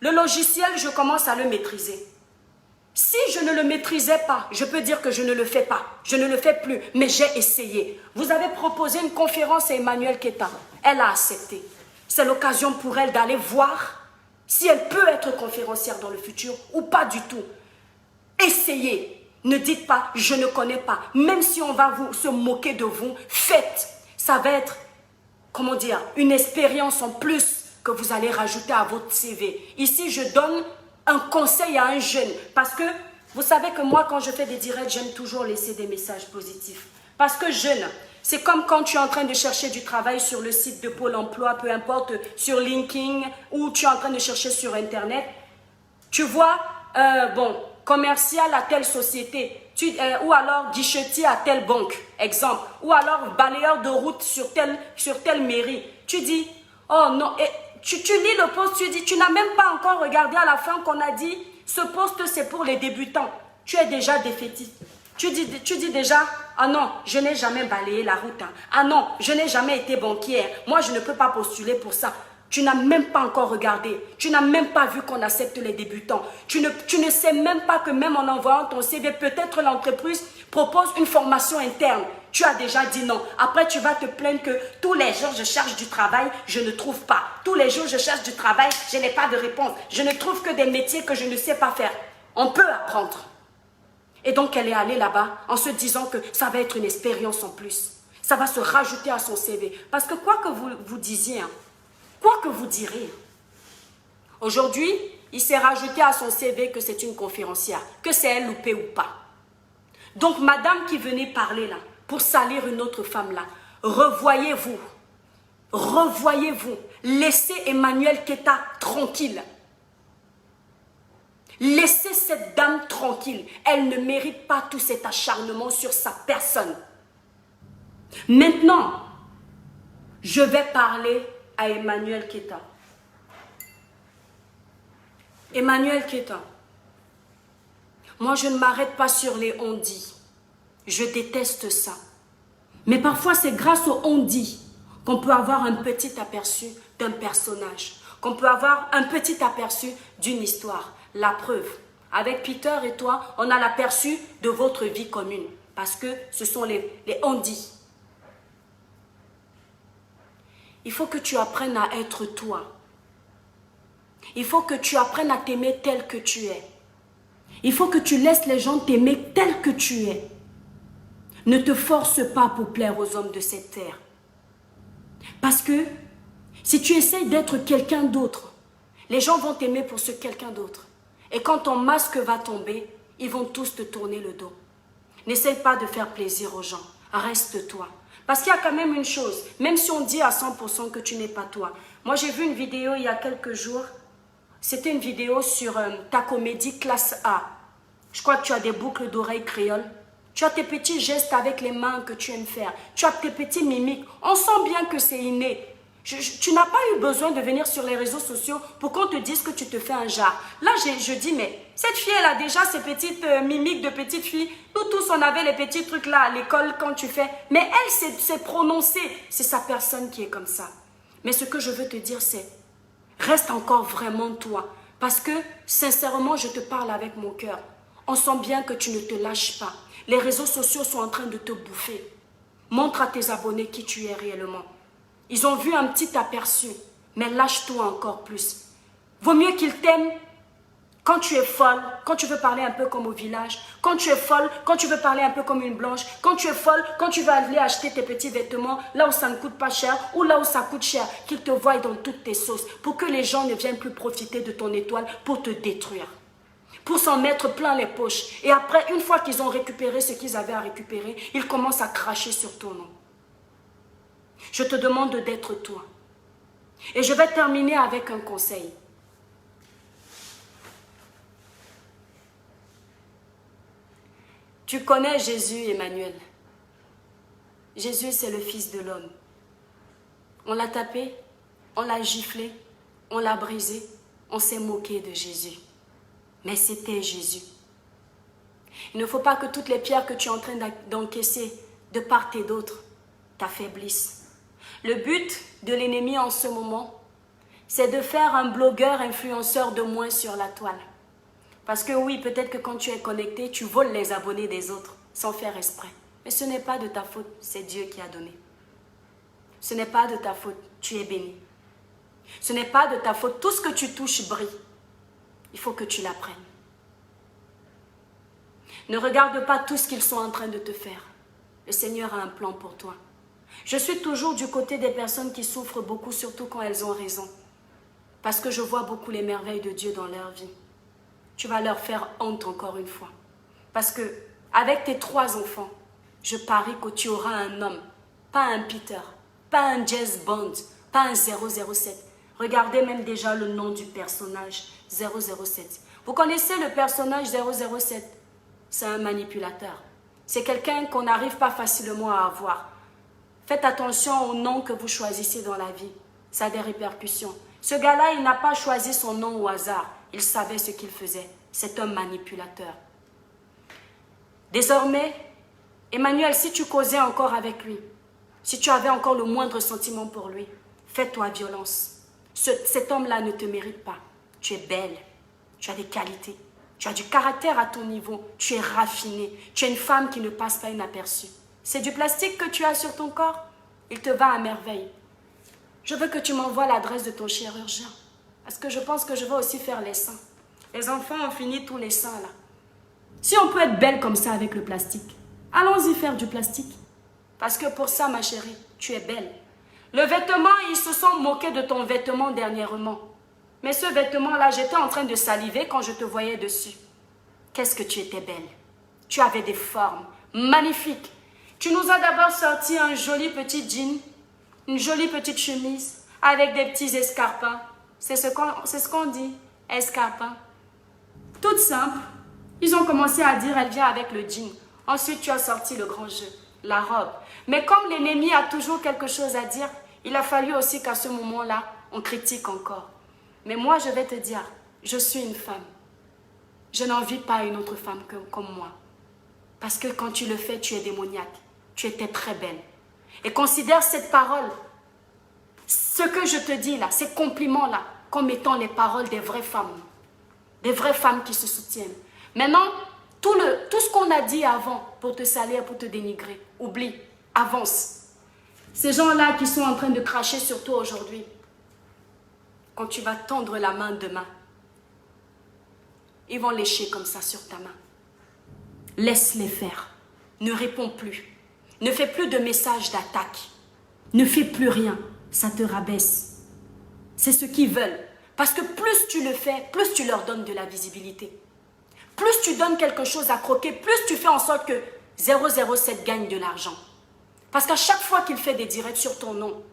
le logiciel, je commence à le maîtriser. Si je ne le maîtrisais pas, je peux dire que je ne le fais pas. Je ne le fais plus, mais j'ai essayé. Vous avez proposé une conférence à Emmanuel Creta. Elle a accepté. C'est l'occasion pour elle d'aller voir si elle peut être conférencière dans le futur ou pas du tout. Essayez. Ne dites pas, je ne connais pas. Même si on va se moquer de vous, faites. Ça va être, comment dire, une expérience en plus que vous allez rajouter à votre CV. Ici, je donne un conseil à un jeune. Parce que, vous savez que moi, quand je fais des directs, j'aime toujours laisser des messages positifs. Parce que jeune, C'est comme quand tu es en train de chercher du travail sur le site de Pôle emploi, peu importe, sur LinkedIn, ou tu es en train de chercher sur Internet. Tu vois, commercial à telle société, ou alors guichetier à telle banque, exemple, ou alors balayeur de route sur telle mairie. Tu dis, oh non, et tu lis le poste, tu dis, tu n'as même pas encore regardé à la fin qu'on a dit, ce poste c'est pour les débutants. Tu es déjà défaitiste. Tu dis déjà, ah non, je n'ai jamais balayé la route. Hein. Ah non, je n'ai jamais été banquière. Moi, je ne peux pas postuler pour ça. Tu n'as même pas encore regardé. Tu n'as même pas vu qu'on accepte les débutants. Tu ne sais même pas que même en envoyant ton CV, peut-être l'entreprise propose une formation interne. Tu as déjà dit non. Après, tu vas te plaindre que tous les jours, je cherche du travail, je ne trouve pas. Tous les jours, je cherche du travail, je n'ai pas de réponse. Je ne trouve que des métiers que je ne sais pas faire. On peut apprendre. Et donc, elle est allée là-bas en se disant que ça va être une expérience en plus. Ça va se rajouter à son CV. Parce que quoi que vous disiez, hein, quoi que vous direz, aujourd'hui, il s'est rajouté à son CV que c'est une conférencière, que c'est elle loupée ou pas. Donc, madame qui venait parler là, pour salir une autre femme là, revoyez-vous. Revoyez-vous. Laissez Emmanuel Keta tranquille. Laissez cette dame tranquille. Elle ne mérite pas tout cet acharnement sur sa personne. Maintenant, je vais parler à Emmanuel Keta. Emmanuel Keta, moi je ne m'arrête pas sur les on-dit. Je déteste ça. Mais parfois c'est grâce aux on-dit qu'on peut avoir un petit aperçu d'un personnage, qu'on peut avoir un petit aperçu d'une histoire. La preuve, avec Peter et toi, on a l'aperçu de votre vie commune. Parce que ce sont les on-dit. Il faut que tu apprennes à être toi. Il faut que tu apprennes à t'aimer tel que tu es. Il faut que tu laisses les gens t'aimer tel que tu es. Ne te force pas pour plaire aux hommes de cette terre. Parce que si tu essayes d'être quelqu'un d'autre, les gens vont t'aimer pour ce quelqu'un d'autre. Et quand ton masque va tomber, ils vont tous te tourner le dos. N'essaye pas de faire plaisir aux gens. Reste-toi. Parce qu'il y a quand même une chose, même si on dit à 100% que tu n'es pas toi. Moi, j'ai vu une vidéo il y a quelques jours. C'était une vidéo sur ta comédie classe A. Je crois que tu as des boucles d'oreilles créoles. Tu as tes petits gestes avec les mains que tu aimes faire. Tu as tes petits mimiques. On sent bien que c'est inné. Tu n'as pas eu besoin de venir sur les réseaux sociaux pour qu'on te dise que tu te fais un jar. Là, je dis, mais cette fille, elle a déjà ses petites mimiques de petite fille. Nous tous, on avait les petits trucs là à l'école quand tu fais. Mais elle s'est prononcée. C'est sa personne qui est comme ça. Mais ce que je veux te dire, c'est, reste encore vraiment toi. Parce que, sincèrement, je te parle avec mon cœur. On sent bien que tu ne te lâches pas. Les réseaux sociaux sont en train de te bouffer. Montre à tes abonnés qui tu es réellement. Ils ont vu un petit aperçu, mais lâche-toi encore plus. Vaut mieux qu'ils t'aiment quand tu es folle, quand tu veux parler un peu comme au village, quand tu es folle, quand tu veux parler un peu comme une blanche, quand tu es folle, quand tu vas aller acheter tes petits vêtements là où ça ne coûte pas cher ou là où ça coûte cher, qu'ils te voient dans toutes tes sauces pour que les gens ne viennent plus profiter de ton étoile pour te détruire. Pour s'en mettre plein les poches. Et après, une fois qu'ils ont récupéré ce qu'ils avaient à récupérer, ils commencent à cracher sur ton nom. Je te demande d'être toi. Et je vais terminer avec un conseil. Tu connais Jésus, Emmanuel. Jésus, c'est le Fils de l'homme. On l'a tapé, on l'a giflé, on l'a brisé, on s'est moqué de Jésus. Mais c'était Jésus. Il ne faut pas que toutes les pierres que tu es en train d'encaisser de part et d'autre t'affaiblissent. Le but de l'ennemi en ce moment, c'est de faire un blogueur influenceur de moins sur la toile. Parce que oui, peut-être que quand tu es connecté, tu voles les abonnés des autres sans faire exprès. Mais ce n'est pas de ta faute, c'est Dieu qui a donné. Ce n'est pas de ta faute, tu es béni. Ce n'est pas de ta faute, tout ce que tu touches brille. Il faut que tu l'apprennes. Ne regarde pas tout ce qu'ils sont en train de te faire. Le Seigneur a un plan pour toi. Je suis toujours du côté des personnes qui souffrent beaucoup, surtout quand elles ont raison. Parce que je vois beaucoup les merveilles de Dieu dans leur vie. Tu vas leur faire honte encore une fois. Parce que avec tes 3 enfants, je parie que tu auras un homme pas un Peter, pas un James Bond, pas un 007. Regardez même déjà le nom du personnage, 007. Vous connaissez le personnage 007? C'est un manipulateur. C'est quelqu'un qu'on n'arrive pas facilement à avoir. Faites attention au nom que vous choisissez dans la vie. Ça a des répercussions. Ce gars-là, il n'a pas choisi son nom au hasard. Il savait ce qu'il faisait. C'est un manipulateur. Désormais, Emmanuel, si tu causais encore avec lui, si tu avais encore le moindre sentiment pour lui, fais-toi violence. Cet homme-là ne te mérite pas. Tu es belle, tu as des qualités, tu as du caractère à ton niveau, tu es raffinée, tu es une femme qui ne passe pas inaperçue. C'est du plastique que tu as sur ton corps, il te va à merveille. Je veux que tu m'envoies l'adresse de ton chirurgien, parce que je pense que je vais aussi faire les seins. Les enfants ont fini tous les seins là. Si on peut être belle comme ça avec le plastique, allons-y faire du plastique. Parce que pour ça, ma chérie, tu es belle. Le vêtement, ils se sont moqués de ton vêtement dernièrement. Mais ce vêtement-là, j'étais en train de saliver quand je te voyais dessus. Qu'est-ce que tu étais belle. Tu avais des formes magnifiques. Tu nous as d'abord sorti un joli petit jean, une jolie petite chemise avec des petits escarpins. C'est ce qu'on dit, escarpins. Toute simple. Ils ont commencé à dire, elle vient avec le jean. Ensuite, tu as sorti le grand jeu, la robe. Mais comme l'ennemi a toujours quelque chose à dire, il a fallu aussi qu'à ce moment-là, on critique encore. Mais moi, je vais te dire, je suis une femme. Je n'envie pas une autre femme comme moi. Parce que quand tu le fais, tu es démoniaque. Tu étais très belle. Et considère cette parole, ce que je te dis là, ces compliments-là, comme étant les paroles des vraies femmes. Des vraies femmes qui se soutiennent. Maintenant, tout ce qu'on a dit avant pour te salir, pour te dénigrer, oublie, avance. Ces gens-là qui sont en train de cracher sur toi aujourd'hui, quand tu vas tendre la main demain, ils vont lécher comme ça sur ta main. Laisse-les faire. Ne réponds plus. Ne fais plus de messages d'attaque. Ne fais plus rien. Ça te rabaisse. C'est ce qu'ils veulent. Parce que plus tu le fais, plus tu leur donnes de la visibilité. Plus tu donnes quelque chose à croquer, plus tu fais en sorte que 007 gagne de l'argent. Parce qu'à chaque fois qu'il fait des directs sur ton nom,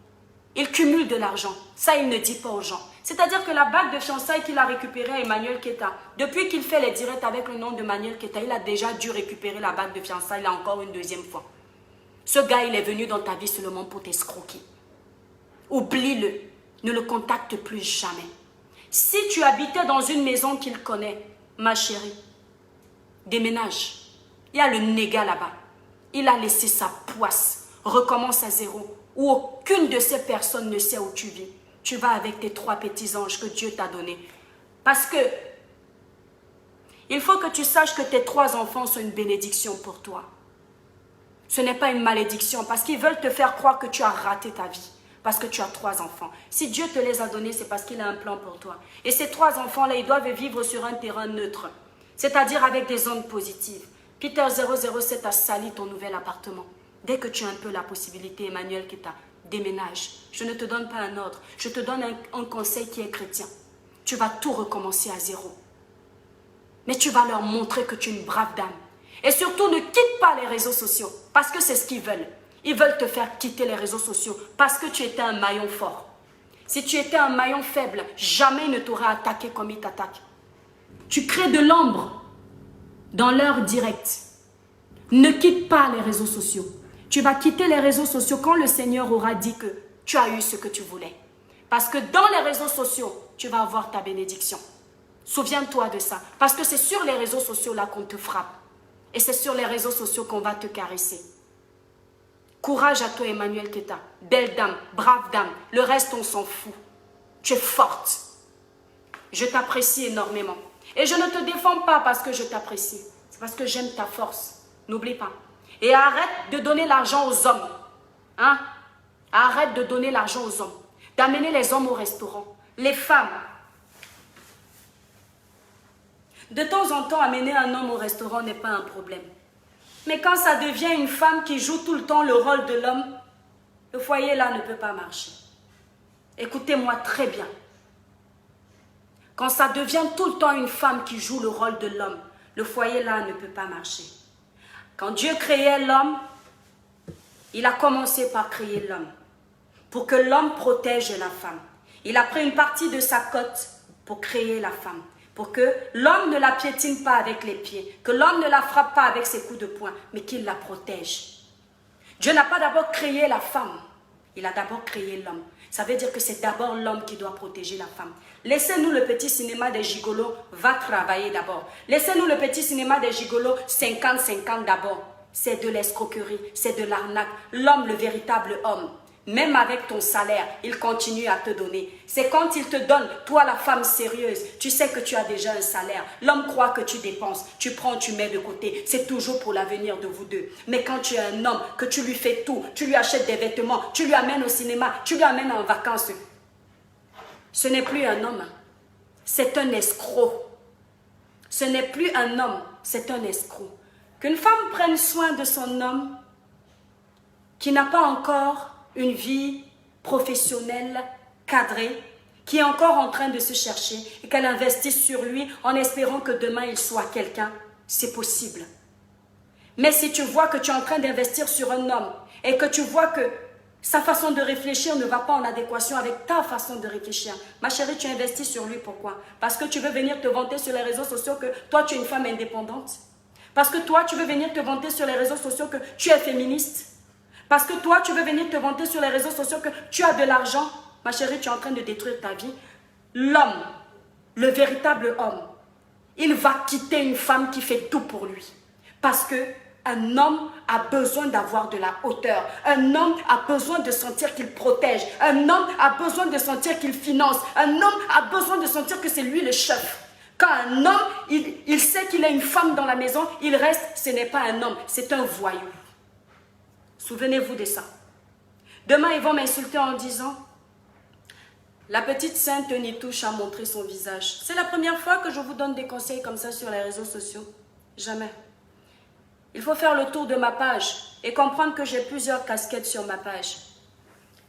il cumule de l'argent. Ça, il ne dit pas aux gens. C'est-à-dire que la bague de fiançailles qu'il a récupérée à Emmanuel Keta, depuis qu'il fait les directs avec le nom de Emmanuel Keta, il a déjà dû récupérer la bague de fiançailles là encore une deuxième fois. Ce gars, il est venu dans ta vie seulement pour t'escroquer. Oublie-le. Ne le contacte plus jamais. Si tu habitais dans une maison qu'il connaît, ma chérie, déménage. Il y a le négat là-bas. Il a laissé sa poisse. Recommence à zéro. Où aucune de ces personnes ne sait où tu vis. Tu vas avec tes 3 petits anges que Dieu t'a donnés. Parce que il faut que tu saches que tes 3 enfants sont une bénédiction pour toi. Ce n'est pas une malédiction parce qu'ils veulent te faire croire que tu as raté ta vie. Parce que tu as 3 enfants. Si Dieu te les a donnés, c'est parce qu'il a un plan pour toi. Et ces 3 enfants-là, ils doivent vivre sur un terrain neutre. C'est-à-dire avec des ondes positives. Peter 007 a sali ton nouvel appartement. Dès que tu as un peu la possibilité, Emmanuel Keta, déménage. Je ne te donne pas un ordre. Je te donne un conseil qui est chrétien. Tu vas tout recommencer à zéro. Mais tu vas leur montrer que tu es une brave dame. Et surtout, ne quitte pas les réseaux sociaux. Parce que c'est ce qu'ils veulent. Ils veulent te faire quitter les réseaux sociaux. Parce que tu étais un maillon fort. Si tu étais un maillon faible, jamais ils ne t'auraient attaqué comme ils t'attaquent. Tu crées de l'ombre dans leur direct. Ne quitte pas les réseaux sociaux. Tu vas quitter les réseaux sociaux quand le Seigneur aura dit que tu as eu ce que tu voulais. Parce que dans les réseaux sociaux, tu vas avoir ta bénédiction. Souviens-toi de ça. Parce que c'est sur les réseaux sociaux là qu'on te frappe. Et c'est sur les réseaux sociaux qu'on va te caresser. Courage à toi, Emmanuel Keta. Belle dame, brave dame. Le reste, on s'en fout. Tu es forte. Je t'apprécie énormément. Et je ne te défends pas parce que je t'apprécie. C'est parce que j'aime ta force. N'oublie pas. Et arrête de donner l'argent aux hommes. Hein? Arrête de donner l'argent aux hommes. D'amener les hommes au restaurant. Les femmes. De temps en temps, amener un homme au restaurant n'est pas un problème. Mais quand ça devient une femme qui joue tout le temps le rôle de l'homme, le foyer là ne peut pas marcher. Écoutez-moi très bien. Quand ça devient tout le temps une femme qui joue le rôle de l'homme, le foyer là ne peut pas marcher. Quand Dieu créait l'homme, il a commencé par créer l'homme, pour que l'homme protège la femme. Il a pris une partie de sa côte pour créer la femme, pour que l'homme ne la piétine pas avec les pieds, que l'homme ne la frappe pas avec ses coups de poing, mais qu'il la protège. Dieu n'a pas d'abord créé la femme, il a d'abord créé l'homme. Ça veut dire que c'est d'abord l'homme qui doit protéger la femme. Laissez-nous le petit cinéma des gigolos, va travailler d'abord. Laissez-nous le petit cinéma des gigolos, 50-50 d'abord. C'est de l'escroquerie, c'est de l'arnaque. L'homme, le véritable homme, même avec ton salaire, il continue à te donner. C'est quand il te donne, toi la femme sérieuse, tu sais que tu as déjà un salaire. L'homme croit que tu dépenses, tu prends, tu mets de côté. C'est toujours pour l'avenir de vous deux. Mais quand tu es un homme, que tu lui fais tout, tu lui achètes des vêtements, tu lui amènes au cinéma, tu lui amènes en vacances, ce n'est plus un homme, c'est un escroc. Ce n'est plus un homme, c'est un escroc. Qu'une femme prenne soin de son homme qui n'a pas encore une vie professionnelle cadrée, qui est encore en train de se chercher et qu'elle investisse sur lui en espérant que demain il soit quelqu'un, c'est possible. Mais si tu vois que tu es en train d'investir sur un homme et que tu vois que sa façon de réfléchir ne va pas en adéquation avec ta façon de réfléchir, ma chérie, tu investis sur lui, pourquoi? Parce que tu veux venir te vanter sur les réseaux sociaux que toi tu es une femme indépendante? Parce que toi tu veux venir te vanter sur les réseaux sociaux que tu es féministe? Parce que toi, tu veux venir te vanter sur les réseaux sociaux que tu as de l'argent. Ma chérie, tu es en train de détruire ta vie. L'homme, le véritable homme, il va quitter une femme qui fait tout pour lui. Parce qu'un homme a besoin d'avoir de la hauteur. Un homme a besoin de sentir qu'il protège. Un homme a besoin de sentir qu'il finance. Un homme a besoin de sentir que c'est lui le chef. Quand un homme, il sait qu'il a une femme dans la maison, il reste, ce n'est pas un homme, c'est un voyou. Souvenez-vous de ça. Demain, ils vont m'insulter en disant « La petite sainte Nitouche a montré son visage. » C'est la première fois que je vous donne des conseils comme ça sur les réseaux sociaux. Jamais. Il faut faire le tour de ma page et comprendre que j'ai plusieurs casquettes sur ma page.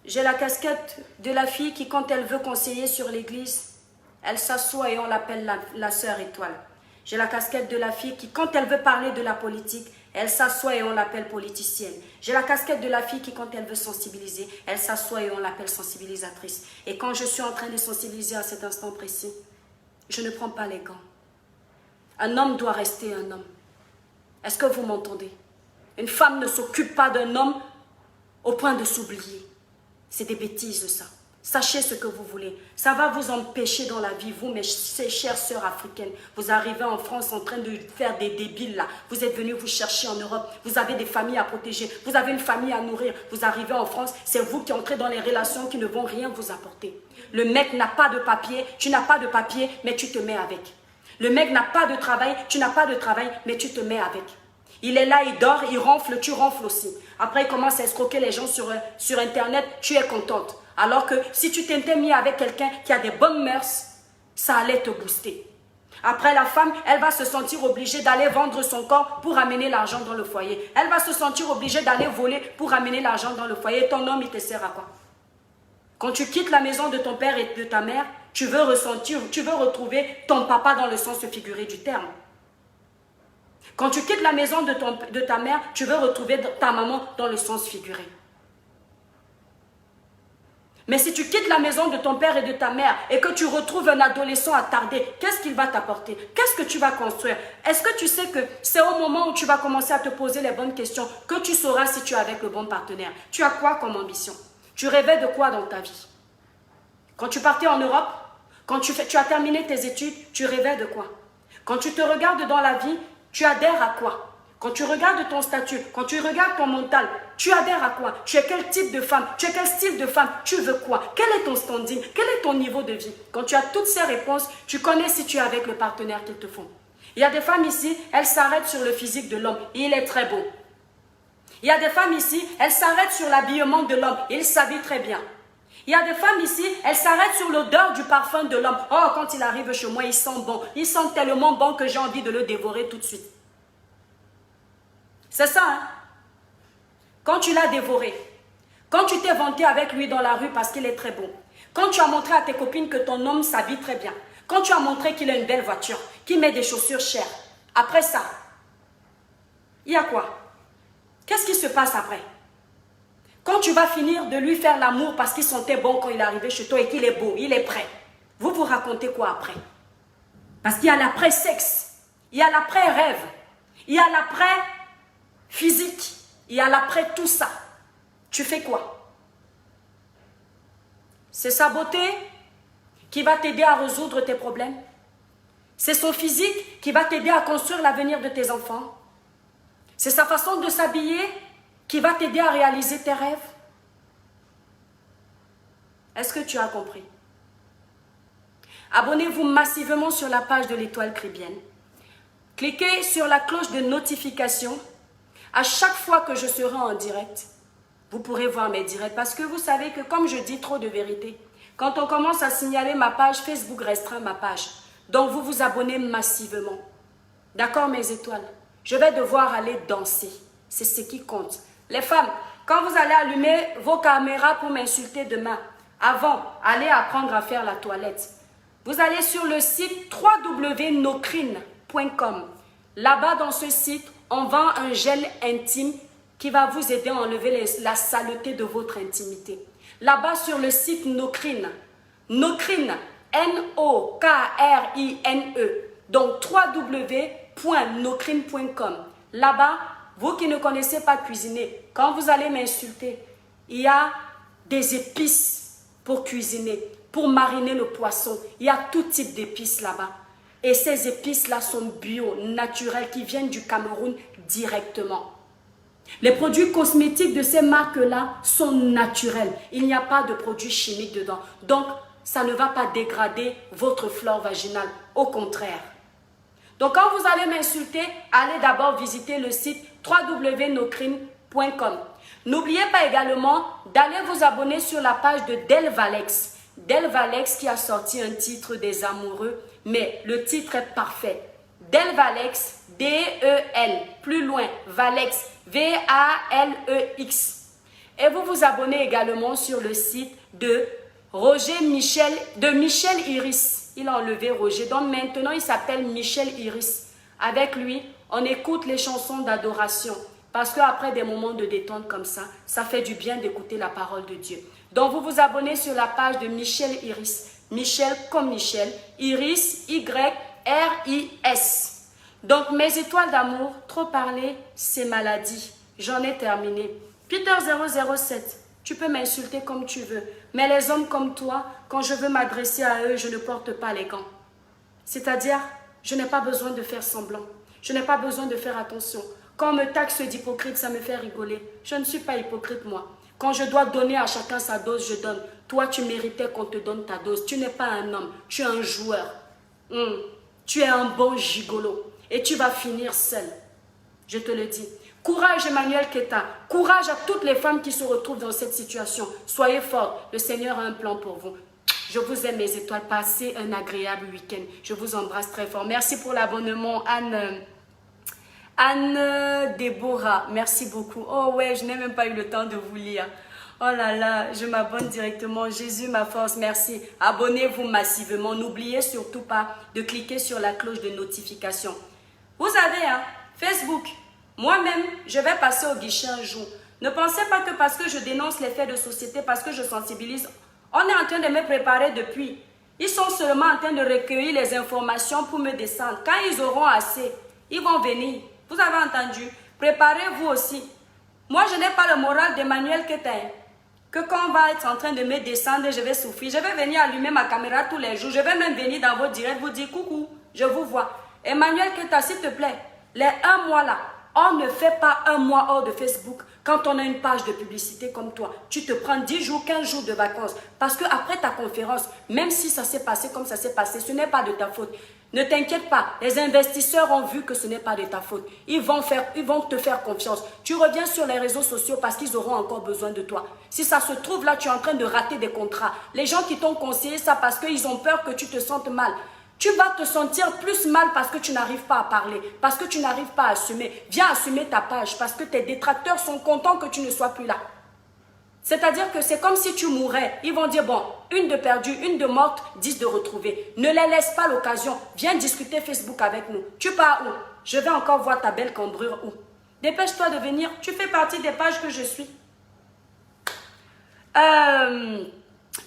J'ai la casquette de la fille qui, quand elle veut conseiller sur l'église, elle s'assoit et on l'appelle la sœur étoile. J'ai la casquette de la fille qui, quand elle veut parler de la politique, elle s'assoit et on l'appelle politicienne. J'ai la casquette de la fille qui, quand elle veut sensibiliser, elle s'assoit et on l'appelle sensibilisatrice. Et quand je suis en train de sensibiliser à cet instant précis, je ne prends pas les gants. Un homme doit rester un homme. Est-ce que vous m'entendez? Une femme ne s'occupe pas d'un homme au point de s'oublier. C'est des bêtises, ça. Sachez ce que vous voulez. Ça va vous empêcher dans la vie, vous, mes chères sœurs africaines. Vous arrivez en France en train de faire des débiles là. Vous êtes venus vous chercher en Europe. Vous avez des familles à protéger. Vous avez une famille à nourrir. Vous arrivez en France, c'est vous qui entrez dans les relations qui ne vont rien vous apporter. Le mec n'a pas de papier, tu n'as pas de papier, mais tu te mets avec. Le mec n'a pas de travail, tu n'as pas de travail, mais tu te mets avec. Il est là, il dort, il ronfle, tu ronfles aussi. Après, il commence à escroquer les gens sur Internet, tu es contente. Alors que si tu t'étais mis avec quelqu'un qui a des bonnes mœurs, ça allait te booster. Après, la femme, elle va se sentir obligée d'aller vendre son corps pour amener l'argent dans le foyer. Elle va se sentir obligée d'aller voler pour amener l'argent dans le foyer. Ton homme, il te sert à quoi? Quand tu quittes la maison de ton père et de ta mère, tu veux retrouver ton papa dans le sens figuré du terme. Quand tu quittes la maison de ta mère, tu veux retrouver ta maman dans le sens figuré. Mais si tu quittes la maison de ton père et de ta mère et que tu retrouves un adolescent attardé, qu'est-ce qu'il va t'apporter? Qu'est-ce que tu vas construire? Est-ce que tu sais que c'est au moment où tu vas commencer à te poser les bonnes questions que tu sauras si tu es avec le bon partenaire? Tu as quoi comme ambition? Tu rêvais de quoi dans ta vie? Quand tu partais en Europe, quand tu as terminé tes études, tu rêvais de quoi? Quand tu te regardes dans la vie, tu adhères à quoi? Quand tu regardes ton statut, quand tu regardes ton mental, tu adhères à quoi? Tu es quel type de femme? Tu es quel style de femme? Tu veux quoi? Quel est ton standing? Quel est ton niveau de vie? Quand tu as toutes ces réponses, tu connais si tu es avec le partenaire qu'il te faut. Il y a des femmes ici, elles s'arrêtent sur le physique de l'homme. Il est très beau. Il y a des femmes ici, elles s'arrêtent sur l'habillement de l'homme. Il s'habille très bien. Il y a des femmes ici, elles s'arrêtent sur l'odeur du parfum de l'homme. Oh, quand il arrive chez moi, il sent bon. Il sent tellement bon que j'ai envie de le dévorer tout de suite. C'est ça, hein? Quand tu l'as dévoré, quand tu t'es vanté avec lui dans la rue parce qu'il est très beau, quand tu as montré à tes copines que ton homme s'habille très bien, quand tu as montré qu'il a une belle voiture, qu'il met des chaussures chères, après ça, il y a quoi? Qu'est-ce qui se passe après? Quand tu vas finir de lui faire l'amour parce qu'il sentait bon quand il est arrivé chez toi et qu'il est beau, il est prêt. Vous vous racontez quoi après? Parce qu'il y a l'après-sexe, il y a l'après-rêve, il y a l'après-physique, il y a l'après tout ça. Tu fais quoi? C'est sa beauté qui va t'aider à résoudre tes problèmes. C'est son physique qui va t'aider à construire l'avenir de tes enfants. C'est sa façon de s'habiller qui va t'aider à réaliser tes rêves. Est-ce que tu as compris? Abonnez-vous massivement sur la page de l'Étoile Caribbeenne. Cliquez sur la cloche de notification. À chaque fois que je serai en direct, vous pourrez voir mes directs. Parce que vous savez que comme je dis trop de vérité, quand on commence à signaler ma page, Facebook restreint ma page. Donc vous vous abonnez massivement. D'accord mes étoiles? Je vais devoir aller danser. C'est ce qui compte. Les femmes, quand vous allez allumer vos caméras pour m'insulter demain, avant, allez apprendre à faire la toilette. Vous allez sur le site www.nocrine.com. Là-bas, dans ce site, on vend un gel intime qui va vous aider à enlever la saleté de votre intimité. Là-bas, sur le site Nocrine, Nocrine, N-O-K-R-I-N-E, donc www.nocrine.com. Là-bas, vous qui ne connaissez pas cuisiner, quand vous allez m'insulter, il y a des épices pour cuisiner, pour mariner le poisson. Il y a tout type d'épices là-bas. Et ces épices-là sont bio, naturelles, qui viennent du Cameroun directement. Les produits cosmétiques de ces marques-là sont naturels. Il n'y a pas de produits chimiques dedans. Donc, ça ne va pas dégrader votre flore vaginale. Au contraire. Donc, quand vous allez m'insulter, allez d'abord visiter le site www.nocrine.com. N'oubliez pas également d'aller vous abonner sur la page de Delvalex. Delvalex qui a sorti un titre des amoureux, mais le titre est parfait. Delvalex, D-E-L, plus loin, Valex, V-A-L-E-X. Et vous vous abonnez également sur le site de Michel Iris. Il a enlevé Roger, donc maintenant il s'appelle Michel Iris. Avec lui, on écoute les chansons d'adoration. Parce qu'après des moments de détente comme ça, ça fait du bien d'écouter la parole de Dieu. Donc vous vous abonnez sur la page de Michel Iris. Michel comme Michel, Iris, Y-R-I-S. Donc mes étoiles d'amour, trop parler, c'est maladie. J'en ai terminé. Peter 007, tu peux m'insulter comme tu veux. Mais les hommes comme toi, quand je veux m'adresser à eux, je ne porte pas les gants. C'est-à-dire, je n'ai pas besoin de faire semblant. Je n'ai pas besoin de faire attention. Quand on me taxe d'hypocrite, ça me fait rigoler. Je ne suis pas hypocrite, moi. Quand je dois donner à chacun sa dose, je donne. Toi, tu méritais qu'on te donne ta dose. Tu n'es pas un homme, tu es un joueur. Tu es un bon gigolo. Et tu vas finir seul. Je te le dis. Courage Emmanuel Keta. Courage à toutes les femmes qui se retrouvent dans cette situation. Soyez forts. Le Seigneur a un plan pour vous. Je vous aime mes étoiles. Passez un agréable week-end. Je vous embrasse très fort. Merci pour l'abonnement, Anne Déborah, merci beaucoup. Oh ouais, je n'ai même pas eu le temps de vous lire. Oh là là, je m'abonne directement. Jésus, ma force, merci. Abonnez-vous massivement. N'oubliez surtout pas de cliquer sur la cloche de notification. Vous savez, Facebook, moi-même, je vais passer au guichet un jour. Ne pensez pas que parce que je dénonce les faits de société, parce que je sensibilise, on est en train de me préparer depuis. Ils sont seulement en train de recueillir les informations pour me descendre. Quand ils auront assez, ils vont venir. Vous avez entendu? Préparez-vous aussi. Moi, je n'ai pas le moral d'Emmanuel Keta. Que quand on va être en train de me descendre, je vais souffrir. Je vais venir allumer ma caméra tous les jours. Je vais même venir dans vos directs, vous dire coucou, je vous vois. Emmanuel Keta, s'il te plaît, les 1 mois là, on ne fait pas 1 mois hors de Facebook quand on a une page de publicité comme toi. Tu te prends 10 jours, 15 jours de vacances. Parce qu'après ta conférence, même si ça s'est passé comme ça s'est passé, ce n'est pas de ta faute. Ne t'inquiète pas, les investisseurs ont vu que ce n'est pas de ta faute. Ils vont te faire confiance. Tu reviens sur les réseaux sociaux parce qu'ils auront encore besoin de toi. Si ça se trouve là, tu es en train de rater des contrats. Les gens qui t'ont conseillé ça parce qu'ils ont peur que tu te sentes mal. Tu vas te sentir plus mal parce que tu n'arrives pas à parler, parce que tu n'arrives pas à assumer. Viens assumer ta page parce que tes détracteurs sont contents que tu ne sois plus là. C'est-à-dire que c'est comme si tu mourais. Ils vont dire, bon, une de perdue, une de morte, 10 de retrouvée. Ne les laisse pas l'occasion. Viens discuter Facebook avec nous. Tu pars où? Je vais encore voir ta belle cambrure où? Dépêche-toi de venir. Tu fais partie des pages que je suis.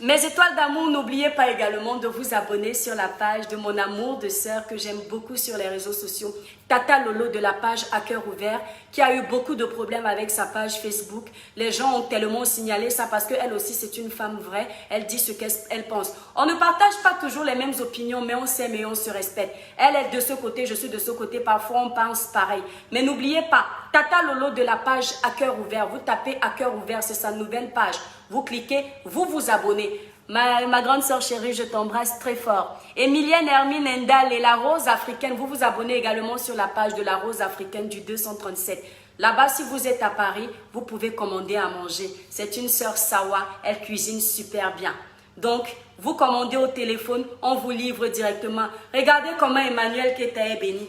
Mes étoiles d'amour, n'oubliez pas également de vous abonner sur la page de mon amour de sœur que j'aime beaucoup sur les réseaux sociaux. Tata Lolo de la page À Cœur Ouvert, qui a eu beaucoup de problèmes avec sa page Facebook. Les gens ont tellement signalé ça parce qu'elle aussi c'est une femme vraie. Elle dit ce qu'elle pense. On ne partage pas toujours les mêmes opinions, mais on s'aime et on se respecte. Elle est de ce côté, je suis de ce côté. Parfois on pense pareil. Mais n'oubliez pas, Tata Lolo de la page À Cœur Ouvert. Vous tapez À Cœur Ouvert, c'est sa nouvelle page. Vous cliquez, vous vous abonnez. Ma grande sœur chérie, je t'embrasse très fort. Emilienne Hermine Endal et la Rose Africaine, vous vous abonnez également sur la page de la Rose Africaine du 237. Là-bas, si vous êtes à Paris, vous pouvez commander à manger. C'est une sœur Sawa, elle cuisine super bien. Donc, vous commandez au téléphone, on vous livre directement. Regardez comment Emmanuel Keta est béni.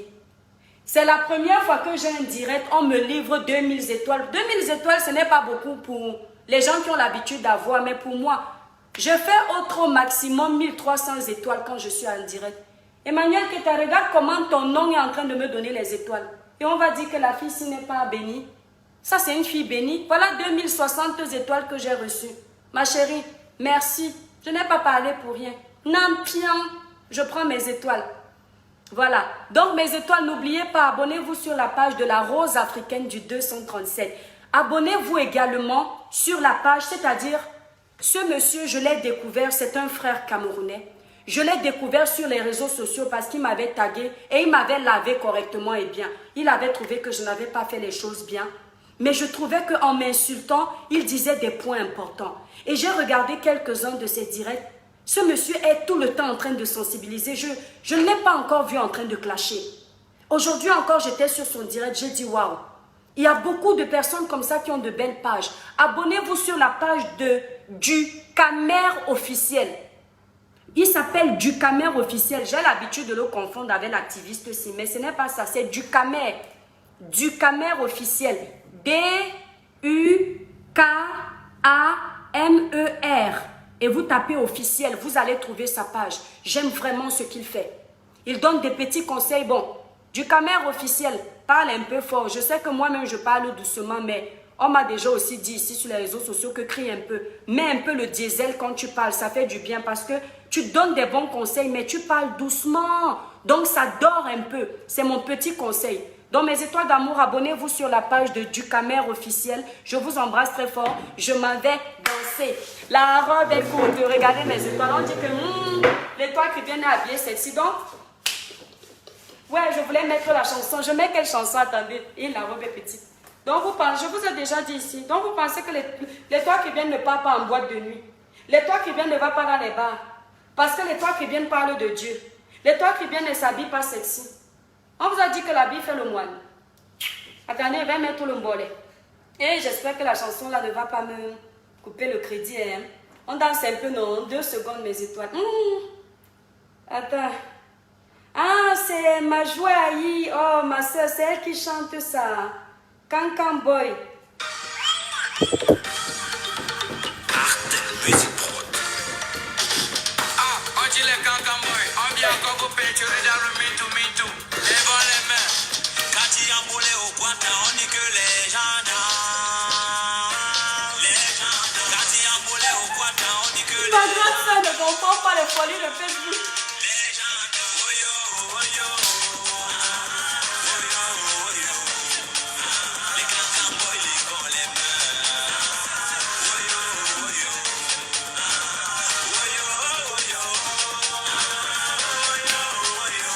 C'est la première fois que j'ai un direct, on me livre 2000 étoiles. 2000 étoiles, ce n'est pas beaucoup pour les gens qui ont l'habitude d'avoir, mais pour moi, je fais au maximum 1300 étoiles quand je suis en direct. Emmanuel Keta, regarde comment ton nom est en train de me donner les étoiles. Et on va dire que la fille-ci n'est pas bénie. Ça, c'est une fille bénie. Voilà 2060 étoiles que j'ai reçues. Ma chérie, merci. Je n'ai pas parlé pour rien. Nampian, je prends mes étoiles. Voilà. Donc, mes étoiles, n'oubliez pas, abonnez-vous sur la page de la Rose Africaine du 237. Abonnez-vous également sur la page, c'est-à-dire, ce monsieur, je l'ai découvert, c'est un frère camerounais. Je l'ai découvert sur les réseaux sociaux parce qu'il m'avait tagué et il m'avait lavé correctement et bien. Il avait trouvé que je n'avais pas fait les choses bien. Mais je trouvais qu'en m'insultant, il disait des points importants. Et j'ai regardé quelques-uns de ses directs. Ce monsieur est tout le temps en train de sensibiliser. Je ne l'ai pas encore vu en train de clasher. Aujourd'hui encore, j'étais sur son direct, j'ai dit waouh. Il y a beaucoup de personnes comme ça qui ont de belles pages. Abonnez-vous sur la page du Camer officiel. Il s'appelle du Camer officiel. J'ai l'habitude de le confondre avec l'activiste aussi, mais ce n'est pas ça, c'est du Camer. Du Camer officiel. D-U-K-A-M-E-R. Et vous tapez officiel, vous allez trouver sa page. J'aime vraiment ce qu'il fait. Il donne des petits conseils. Bon, du Camer officiel, parle un peu fort. Je sais que moi-même, je parle doucement, mais on m'a déjà aussi dit ici sur les réseaux sociaux que crie un peu. Mets un peu le diesel quand tu parles, ça fait du bien parce que tu donnes des bons conseils, mais tu parles doucement. Donc, ça dort un peu. C'est mon petit conseil. Donc, mes étoiles d'amour, abonnez-vous sur la page de Du Camer officiel. Je vous embrasse très fort. Je m'en vais danser. La robe est courte. Regardez mes étoiles. On dit que l'étoile qui vient habiller celle-ci. Donc, ouais, je voulais mettre la chanson. Je mets quelle chanson? Attendez. Et la robe est petite. Donc, vous pensez, je vous ai déjà dit ici. Donc, vous pensez que l'étoile qui vient ne part pas en boîte de nuit. L'étoile qui vient ne va pas dans les bars. Parce que l'étoile qui vient parle de Dieu. L'étoile qui vient ne s'habille pas sexy. On vous a dit que l'habit fait le moine. Attendez, je vais mettre le mbolet. Et j'espère que la chanson là ne va pas me couper le crédit. Hein. On danse un peu, non? 2 secondes, mes étoiles. Attends. Ah, c'est ma joie Aïe. Oh, ma soeur, c'est elle qui chante ça. Cancan Boy. On dit les Cancan Boy. On vient encore vous peinturer dans le Me Too, Me Too. Lèvons les mains. Quand il y a un boulet au pointe, on dit que les gens dansent. Les gens dansent. Quand il y a un boulet au pointe, on dit que les Ma grande soeur ne comprend pas les folies de Facebook. gens dansent. Oh yo, oh yo. Oh yo, oh yo. Les Cancan Boy, lèvons les mains. Oh yo, oh yo. Oh yo, oh yo. Oh yo, oh yo.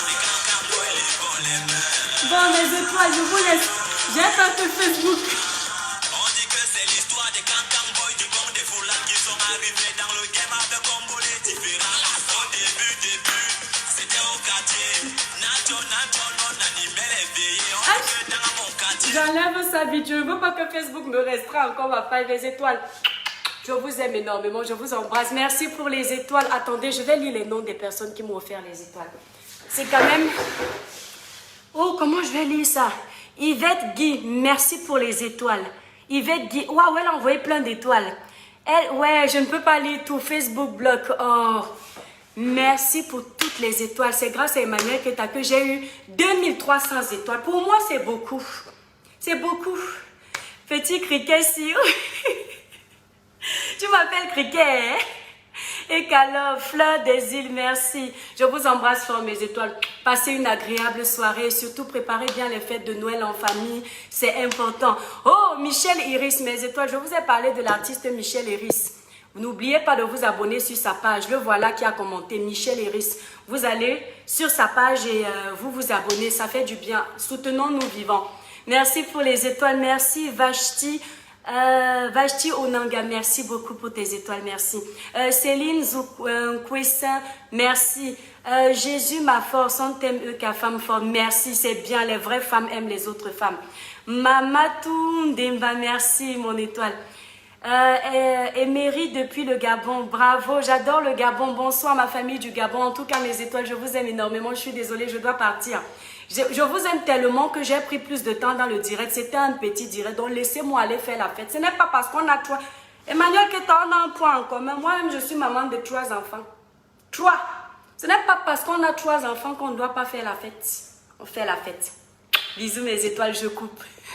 Les Cancan Boy, lèvons les mains. Bon, mes étoiles, je vous laisse. J'ai peur que Facebook. On dit que c'est l'histoire des Cancan Boys, du bon des foulades qui sont arrivés dans le game avec combo les différents. Au début, c'était au quartier. Nacho, non animait les veillées. On était dans mon quartier. J'enlève ça vite. Je ne veux pas que Facebook me restreint encore ma paille des étoiles. Je vous aime énormément. Je vous embrasse. Merci pour les étoiles. Attendez, je vais lire les noms des personnes qui m'ont offert les étoiles. C'est quand même... Oh, comment je vais lire ça? Yvette Guy, merci pour les étoiles. Yvette Guy, waouh, elle a envoyé plein d'étoiles. Elle, ouais, je ne peux pas lire tout. Facebook bloc. Oh, merci pour toutes les étoiles. C'est grâce à Emmanuel Keta que j'ai eu 2300 étoiles. Pour moi, c'est beaucoup. C'est beaucoup. Petit criquet si. Tu m'appelles Cricket, hein? Et qu'alors, Fleur des îles, merci. Je vous embrasse fort, mes étoiles. Passez une agréable soirée. Surtout, préparez bien les fêtes de Noël en famille. C'est important. Oh, Michel Iris, mes étoiles. Je vous ai parlé de l'artiste Michel Iris. N'oubliez pas de vous abonner sur sa page. Le voilà qui a commenté, Michel Iris. Vous allez sur sa page et vous vous abonnez. Ça fait du bien. Soutenons-nous vivants. Merci pour les étoiles. Merci, Vashti. Vashti Onanga, merci beaucoup pour tes étoiles, merci. Céline Kwessin, merci. Jésus ma force, on t'aime qu'à femme forte, merci, c'est bien, les vraies femmes aiment les autres femmes. Mamatou Ndemba, merci mon étoile. Emery depuis le Gabon, bravo, j'adore le Gabon, bonsoir ma famille du Gabon, en tout cas mes étoiles, je vous aime énormément, je suis désolée, je dois partir. Je vous aime tellement que j'ai pris plus de temps dans le direct. C'était un petit direct. Donc, laissez-moi aller faire la fête. Ce n'est pas parce qu'on a trois... Emmanuel, que tu as un point en commun. Moi-même, je suis maman de 3 enfants. 3. Ce n'est pas parce qu'on a 3 enfants qu'on ne doit pas faire la fête. On fait la fête. Bisous, mes étoiles, je coupe.